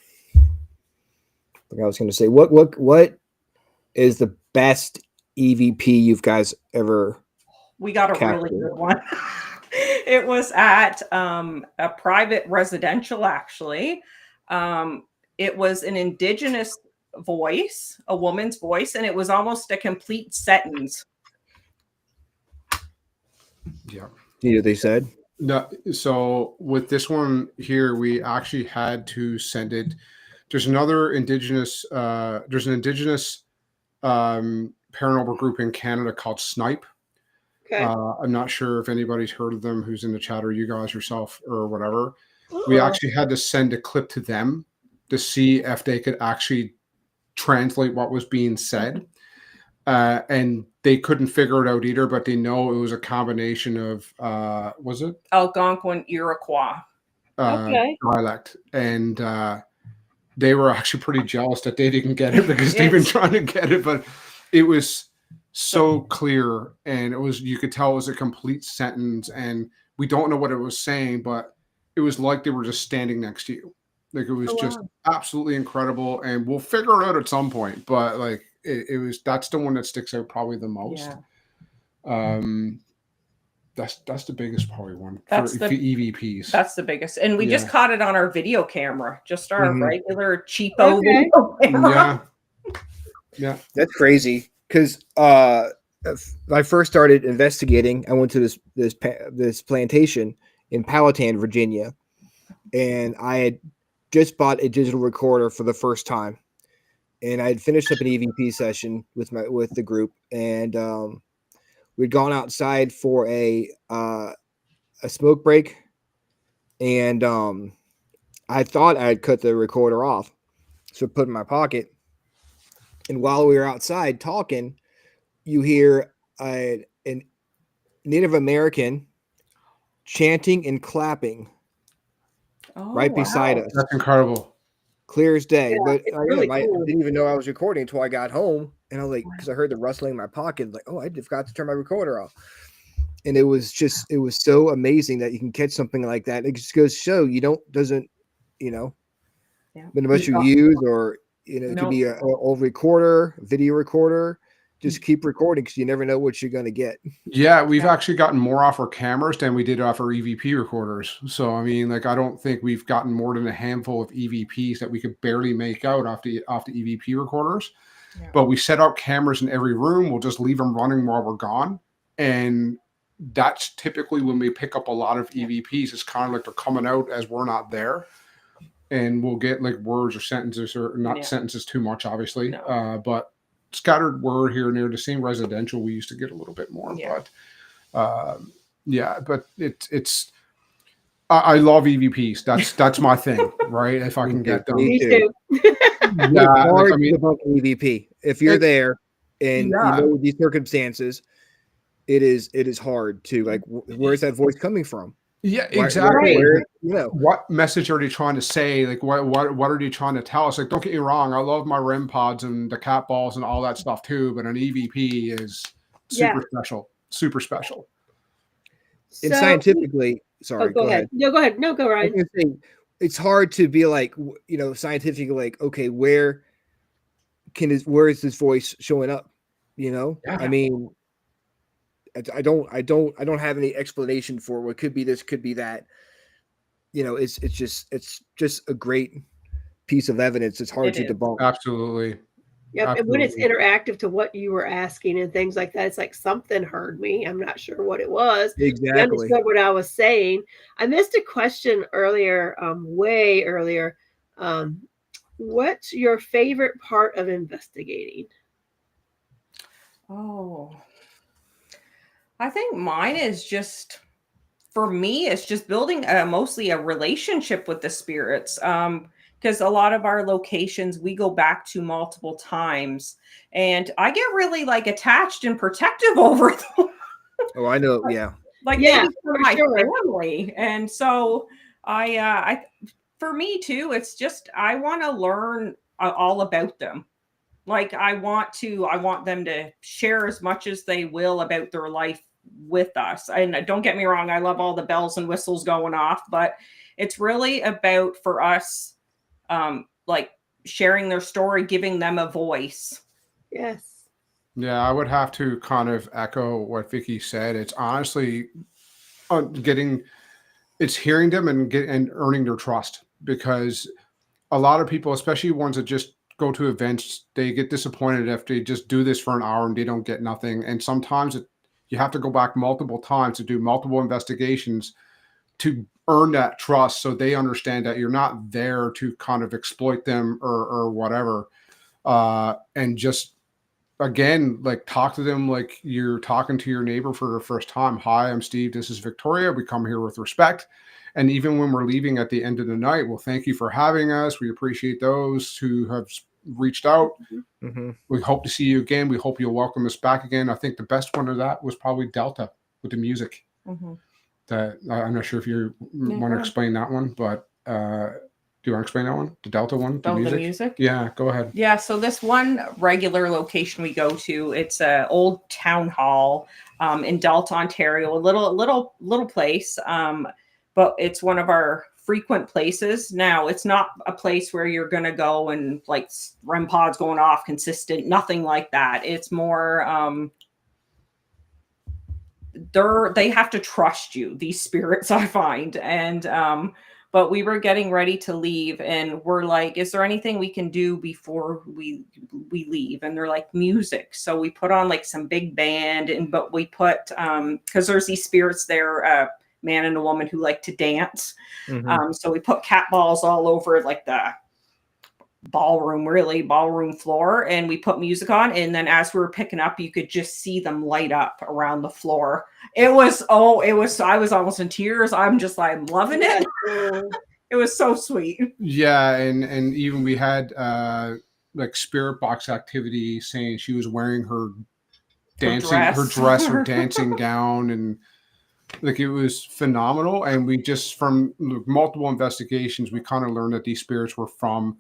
was going to say, what is the best EVP you guys ever? We got a really good one. It was at a private residential, actually. it was an indigenous voice, a woman's voice, and it was almost a complete sentence. Yeah. You know what they said? No, so with this one here, we actually had to send it. There's another indigenous. There's an indigenous paranormal group in Canada called Snipe. Okay. I'm not sure if anybody's heard of them who's in the chat, or you guys yourself or whatever. We actually had to send a clip to them to see if they could actually translate what was being said. And they couldn't figure it out either, but they know it was a combination of was it Algonquin Iroquois dialect, and they were actually pretty jealous that they didn't get it because they've been trying to get it, but it was so clear, and it was, you could tell it was a complete sentence, and we don't know what it was saying, but it was like they were just standing next to you. Like, it was just absolutely incredible, and we'll figure it out at some point, but like it was, that's the one that sticks out probably the most. That's the biggest probably one for EVPs. That's the biggest, and we just caught it on our video camera, just our regular cheapo video camera. Yeah, that's crazy. Because I first started investigating, I went to this plantation in Powhatan, Virginia, and I had just bought a digital recorder for the first time, and I had finished up an EVP session with the group, and we'd gone outside for a smoke break, and I thought I had cut the recorder off, so I put it in my pocket. And while we were outside talking, you hear an Native American chanting and clapping right beside us. That's incredible. Clear as day. Yeah, But really I cool. didn't even know I was recording until I got home. And I was like, because I heard the rustling in my pocket, like, oh, I forgot to turn my recorder off. And it was so amazing that you can catch something like that. It just goes to show unless you use, or it could be a old recorder, video recorder. Just keep recording, because you never know what you're going to get. Yeah, we've actually gotten more off our cameras than we did off our EVP recorders. So, I mean, like, I don't think we've gotten more than a handful of EVPs that we could barely make out off the EVP recorders. Yeah. But we set up cameras in every room. We'll just leave them running while we're gone. And that's typically when we pick up a lot of EVPs. It's kind of like they're coming out as we're not there. And we'll get like words or sentences, or not sentences too much, obviously, but scattered word here and there. The same residential we used to get a little bit more, but but it's I love EVPs. That's my thing, right? If I can get them. Me too. Hard to debunk an EVP if you're there and you know these circumstances. It is hard to, like, where's that voice coming from? Yeah, exactly. Where, what message are they trying to say? Like, what are they trying to tell us? Like, don't get me wrong, I love my REM pods and the cat balls and all that stuff too, but an EVP is super special, super special. And scientifically, sorry, go ahead. No, go ahead. No, go right. It's hard to be like, scientifically, like, okay, where is this voice showing up? I mean, I don't have any explanation for what could be this, could be that. It's just a great piece of evidence. It's hard to debunk. Absolutely. Yep. Absolutely. And when it's interactive to what you were asking and things like that, it's like something heard me. I'm not sure what it was. Exactly. I understood what I was saying. I missed a question earlier, way earlier. What's your favorite part of investigating? Oh, I think mine is just, for me, it's just building mostly a relationship with the spirits. Because a lot of our locations, we go back to multiple times, and I get really like attached and protective over them. Oh, I know. Yeah. Like, for my family. And so I for me too, it's just, I want to learn all about them. Like, I want them to share as much as they will about their life with us. And don't get me wrong, I love all the bells and whistles going off, but it's really about, for us, like, sharing their story, giving them a voice. Yes. Yeah, I would have to kind of echo what Vicky said. It's honestly hearing them and earning their trust, because a lot of people, especially ones that just go to events, they get disappointed if they just do this for an hour and they don't get nothing. And sometimes you have to go back multiple times to do multiple investigations to earn that trust, so they understand that you're not there to kind of exploit them or whatever. And just, again, like, talk to them like you're talking to your neighbor for the first time. Hi, I'm Steve. This is Victoria. We come here with respect. And even when we're leaving at the end of the night, well, thank you for having us. We appreciate those who have reached out. Mm-hmm. We hope to see you again. We hope you'll welcome us back again. I think the best one of that was probably Delta with the music. Mm-hmm. That I'm not sure if you Yeah, want to go explain that one, but do you want to explain that one? The Delta one? The music? Yeah, go ahead. Yeah, so this one regular location we go to, it's a old town hall in Delta, Ontario, a little place, but it's one of our frequent places. Now, it's not a place where you're going to go and like REM pods going off consistent, nothing like that. It's more they have to trust you, these spirits, I find. And but we were getting ready to leave and we're like, is there anything we can do before we leave? And they're like, music. So we put on like some big band, but we put because there's these spirits there, man and a woman who like to dance. Mm-hmm. So we put cat balls all over like the ballroom floor, and we put music on, and then as we were picking up, you could just see them light up around the floor. I was almost in tears. I'm just like loving it. It was so sweet. Yeah, and even we had like spirit box activity, saying she was wearing her dress or dancing gown, and like, it was phenomenal. And we just, from multiple investigations, we kind of learned that these spirits were from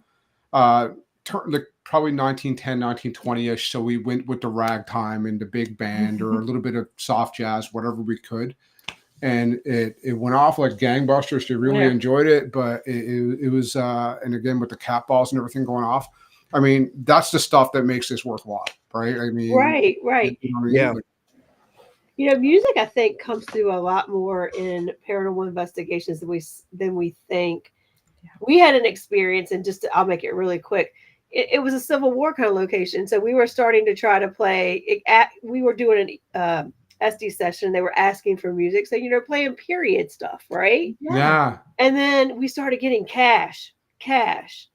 like probably 1910, 1920-ish. So we went with the ragtime and the big band or a little bit of soft jazz, whatever we could. And it went off like gangbusters. They really enjoyed it. But it was, and again, with the cat balls and everything going off, I mean, that's the stuff that makes this worthwhile, right? I mean, right. You know what I mean? Yeah. Like, You know, music, I think, comes through a lot more in paranormal investigations than we think. We had an experience, and I'll make it really quick. It was a Civil War kind of location, so we were starting to try to play. We were doing an SD session. They were asking for music, so playing period stuff, right? Yeah. And then we started getting cash.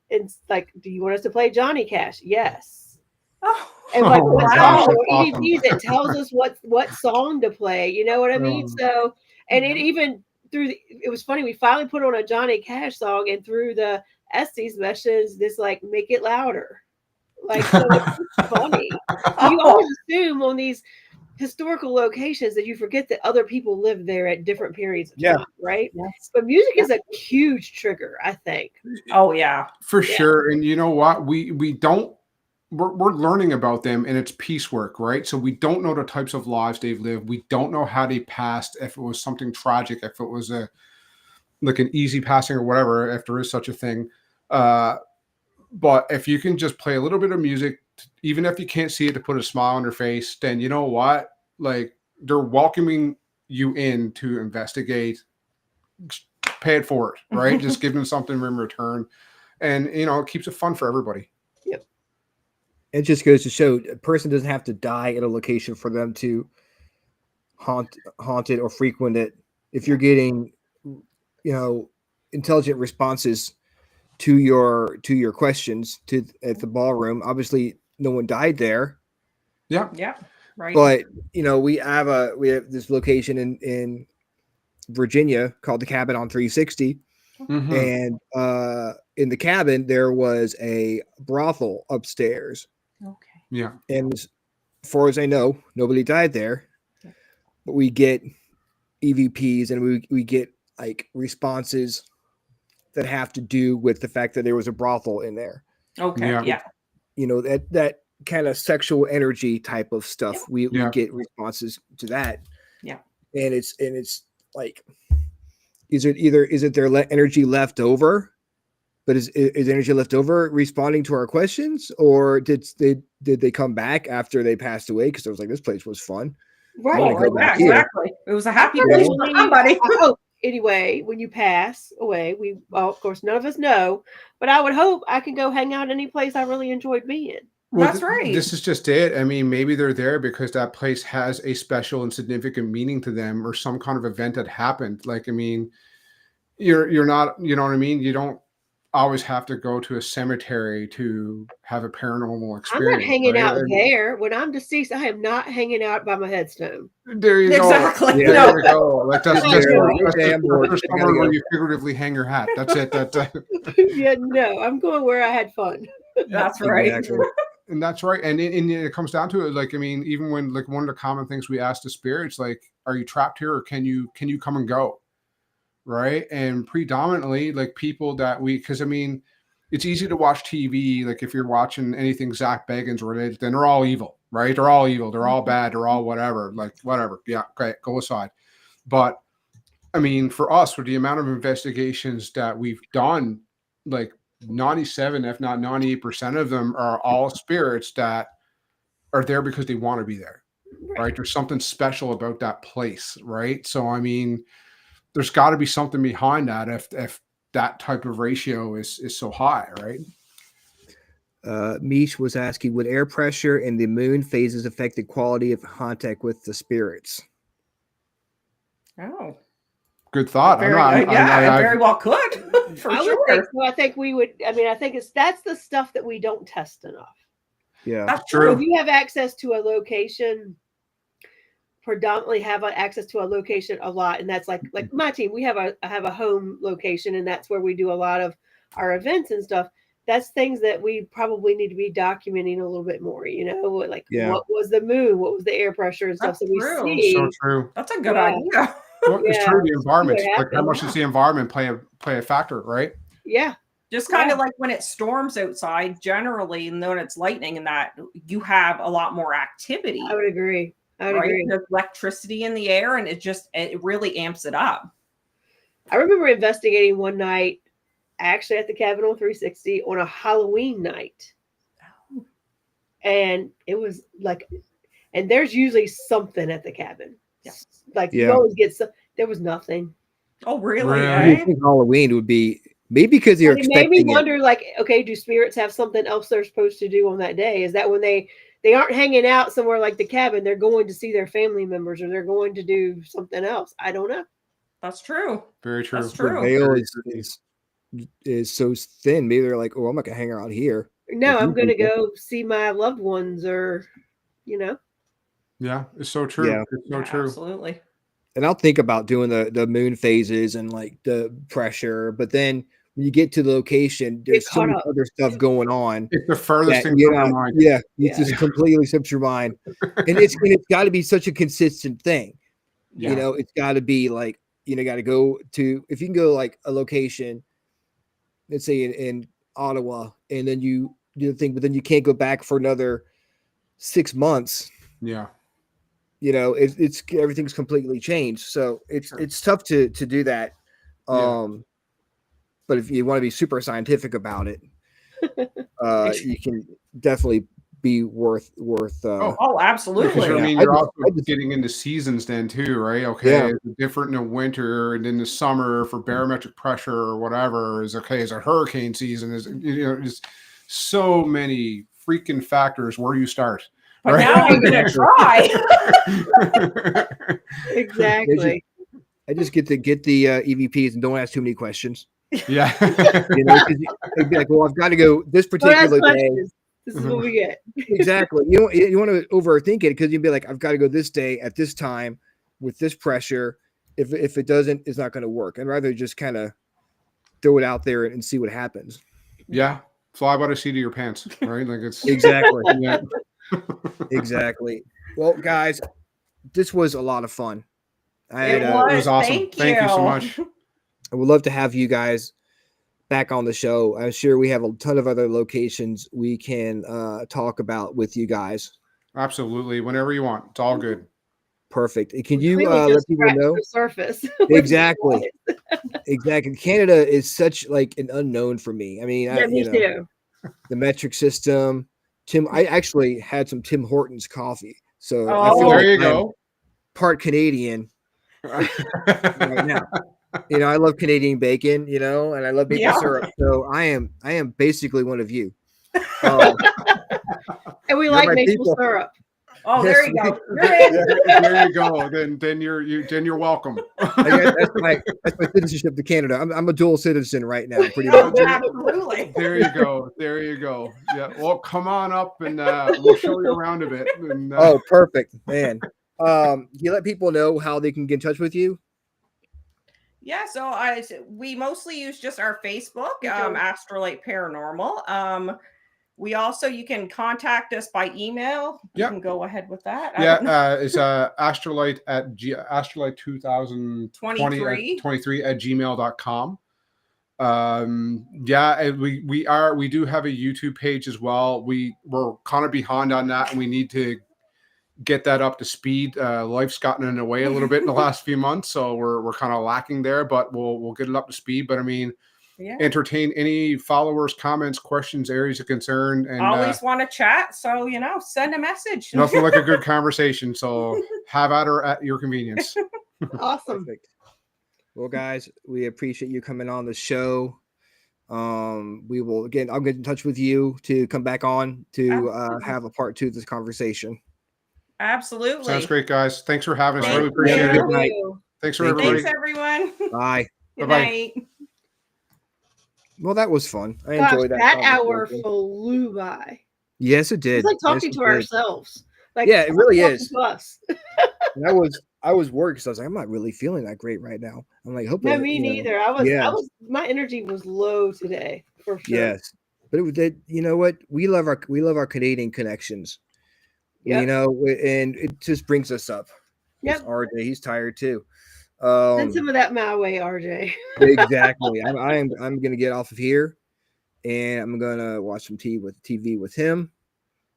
It's like, do you want us to play Johnny Cash? Yes. Oh. And like, what wow. song? Awesome. EDPs, it tells us what song to play. You know what I mean? So, and it even it was funny. We finally put on a Johnny Cash song, and through the Estes messages, this like, make it louder. Like, so it's funny. You always assume on these historical locations that you forget that other people live there at different periods of time, right? Yes. But music is a huge trigger, I think. Oh yeah, for sure. And you know what? We're learning about them, and it's piecework, right? So we don't know the types of lives they've lived. We don't know how they passed, if it was something tragic, if it was like an easy passing or whatever, if there is such a thing. But if you can just play a little bit of music, even if you can't see it, to put a smile on their face, then you know what? Like, they're welcoming you in to investigate, pay it forward, right? Just give them something in return. And, it keeps it fun for everybody. Yep. It just goes to show a person doesn't have to die at a location for them to haunt it or frequent it. If you're getting, intelligent responses to your questions at the ballroom, obviously no one died there. Yeah. Yeah. Right. But we have this location in Virginia called the Cabin on 360. Mm-hmm. And in the cabin there was a brothel upstairs. Okay. Yeah. And as far as I know, nobody died there. Yeah. But we get EVPs, and we get like responses that have to do with the fact that there was a brothel in there. Okay. Yeah. That kind of sexual energy type of stuff. We get responses to that. Yeah. And it's like, is it their energy left over? But is energy left over responding to our questions, or did they come back after they passed away? Because I was like, this place was fun. Right. Exactly. It was a happy place for somebody. anyway, when you pass away, well, of course, none of us know, but I would hope I can go hang out any place I really enjoyed being. Well, That's right. This is just it. I mean, maybe they're there because that place has a special and significant meaning to them, or some kind of event that happened. Like, I mean, you're not, you know what I mean? You don't always have to go to a cemetery to have a paranormal I'm not experience. hanging right? out there. When I'm deceased, I am not hanging out by my headstone. There you Exactly. go. Yeah. There you go. Like that's Yeah. just Damn, Lord, that's I somewhere gotta where go. you figuratively hang your hat. That's it. Yeah, no, I'm going where I had fun. That's right. Exactly. And that's right. And it comes down to it. Like, I mean, even when, like, one of the common things we ask the spirits, like, are you trapped here, or can you come and go? Right. And predominantly, like, people that because I mean, it's easy to watch TV. Like, if you're watching anything Zach Bagans related, then they're all evil, right? They're all evil. They're all bad. They're all whatever. Like, whatever. Yeah. Okay. Go aside. But I mean, for us, with the amount of investigations that we've done, like 97, if not 98% of them are all spirits that are there because they want to be there, right? There's something special about that place, right? So, I mean, there's got to be something behind that if that type of ratio is so high, right? Mish was asking, would air pressure and the moon phases affect the quality of contact with the spirits? Oh, Good thought. very, it very well could. For I would sure. think so. I think we would. I mean, I think that's the stuff that we don't test enough. Yeah, That's So true. if you have access to a location, predominantly have access to a location a lot, and that's like my team. We have a home location, and that's where we do a lot of our events and stuff. That's things that we probably need to be documenting a little bit more. You know, like what was the moon, what was the air pressure and stuff. That's So we true. see. So true. That's a good Yeah. idea. Well, it's true. The environment, See what like, how happens. much does the environment play a factor, right? Yeah. Just kind of like when it storms outside, generally, and when it's lightning and that, you have a lot more activity. I would agree. Right? There's electricity in the air, and it really amps it up. I remember investigating one night, actually at the cabin on 360 on a Halloween night. And it was like, and there's usually something at the cabin. Yes. Like you always get some, there was nothing. Oh, really? Really? I think Halloween would be maybe because you're And it made me expecting it. wonder, like, okay, do spirits have something else they're supposed to do on that day? Is that when they aren't hanging out somewhere like the cabin, they're going to see their family members, or they're going to do something else? I don't know. That's true. Very true. That's The true. veil is so thin. Maybe they're like, oh, I'm not gonna hang around here. No, With I'm you going to people. go see my loved ones, or, you know. Yeah, it's so true. Yeah. It's so Yeah, true. absolutely. And I'll think about doing the moon phases and like the pressure, but then when you get to the location, there's so caught much up. other stuff going on. It's the furthest that thing you're from your not- mind. Yeah, it Yeah. just completely slips your mind. And it's got to be such a consistent thing. Yeah. You know, it's got to be like, got to go to, if you can go like a location, let's say in Ottawa, and then you do the thing, but then you can't go back for another 6 months. Yeah. It's everything's completely changed. So it's tough to do that. Yeah. But if you want to be super scientific about it, you can definitely be worth Oh, absolutely. Because, I mean, I you're just- also getting into seasons then too, right? Okay, Yeah. it's different in the winter, and in the summer for barometric pressure or whatever is okay. Is a hurricane season? Is there's so many freaking factors. Where do you start? But now I'm gonna try. Exactly. I just get the EVPs and don't ask too many questions. Yeah. 'Cause it'd be like, well, I've got to go this Don't ask particular day. questions. This is what we get. Exactly. You want to overthink it because you'd be like, I've got to go this day at this time with this pressure. If it doesn't, it's not going to work. I'd rather just kind of throw it out there and see what happens. Yeah. Fly by the seat of your pants, right? Like it's Exactly. Yeah. Exactly. Well, guys, this was a lot of fun. It It was awesome. Thank You so you. much. I would love to have you guys back on the show. I'm sure we have a ton of other locations we can talk about with you guys. Absolutely. Whenever you want. It's all good. Perfect. Can you Really let just people scratched know? the surface. Exactly. Exactly. Canada is such like an unknown for me. I mean, Yeah, me too. the metric system. I actually had some Tim Hortons coffee, so I Oh, feel there like you I'm go. part Canadian right now. You know, I love Canadian bacon, you know, and I love maple Yeah. syrup. So I am basically one of you. Um, And we You're like my maple people. syrup. Oh, Yes, there you go. You're There, in. there you go. Then you're welcome. I guess that's my citizenship to Canada. I'm a dual citizen right now, pretty Oh, much. absolutely. There you go. There you go. Yeah. Well, come on up and we'll show you around a bit. And, Oh, perfect, man. You let people know how they can get in touch with you. Yeah, so we mostly use just our Facebook, We don't. Astral Light Paranormal. We also, you can contact us by email. You Yep. can go ahead with that. yeah, it's astrolight at astrolight 2023 at gmail.com. Yeah, and we do have a YouTube page as well. We're kind of behind on that, and we need to get that up to speed. Life's gotten in the way a little bit in the last few months, so we're kind of lacking there, but we'll get it up to speed. But I mean, Yeah. entertain any followers, comments, questions, areas of concern, and Always want to chat, so send a message. nothing like a good conversation. So have at her at your convenience. Awesome. Perfect. Well, guys, we appreciate you coming on the show. We will again. I'll get in touch with you to come back on to have a part 2 of this conversation. Absolutely. Sounds great, guys. Thanks for having us. Thank Really appreciate Good it. night. Thanks for Thank you. everybody. Thanks, everyone. Bye. Good Bye-bye. night. Well, that was fun. I Gosh, enjoyed that hour conversation. flew by. Yes, it did. It's like talking Yes, to it did. ourselves. Like, Yeah, it really talking is. to us. And I was worried because I was like, I'm not really feeling that great right now. I'm like, hope No, that, me you know, neither. My energy was low today for sure. yes, but you know what? We love our Canadian connections. Yep. You know, and it just brings us up. Yep. RJ, he's tired too. Send some of that my way, RJ. Exactly. I'm gonna get off of here, and I'm gonna watch some TV with him.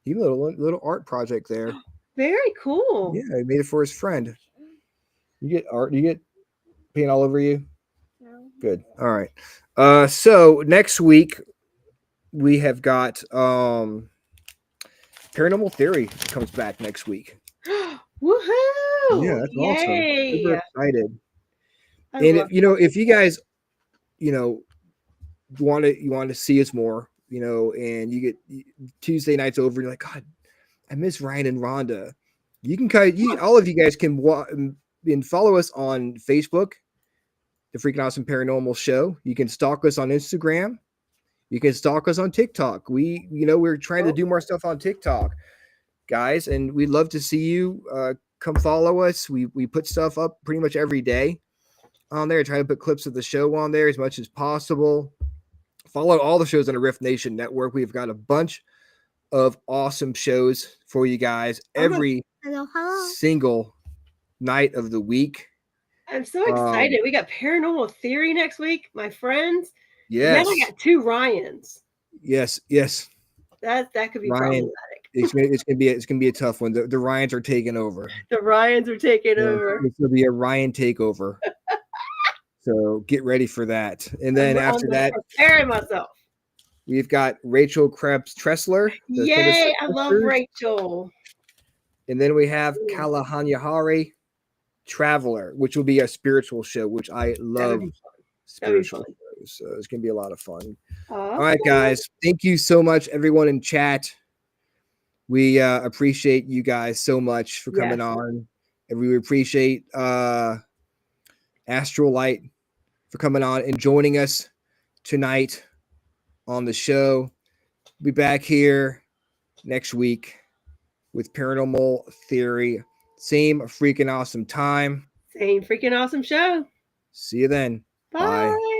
He had a little art project there. Very cool. Yeah, he made it for his friend. You get art. You get paint all over you. No. Good. All right. So next week we have got Paranormal Theory comes back next week. Woohoo! Yeah, that's awesome. Yay! Super excited. I And love if you guys, want to see us more, and you get Tuesday nights over, you're like, God, I miss Ryan and Rhonda. You can all of you guys can and follow us on Facebook, the Freakin Awesome Paranormal Show. You can stalk us on Instagram. You can stalk us on TikTok. We're trying to do more stuff on TikTok, guys, and we'd love to see you. Come follow us. We put stuff up pretty much every day on there. Try to put clips of the show on there as much as possible. Follow all the shows on the Rift Nation Network. We've got a bunch of awesome shows for you guys every single night of the week. I'm so excited. We got Paranormal Theory next week, my friends. Yes. Then I got 2 Ryans. Yes. That could be Ryan, problematic. it's gonna be a tough one. The Ryans are taking over. The Ryans are taking over. It's gonna be a Ryan takeover. So get ready for that. And then after that, preparing myself. we've got Rachel Krebs Tressler. Yay! I love Rachel. And then we have Kalahanyahari Traveler, which will be a spiritual show, which I love. Spiritual shows. So it's gonna be a lot of fun. All right, guys. Thank you so much, everyone in chat. We appreciate you guys so much for coming on. And we appreciate Astral Light for coming on and joining us tonight on the show. Be back here next week with Paranormal Theory. Same freaking awesome time. Same freaking awesome show. See you then. Bye. Bye.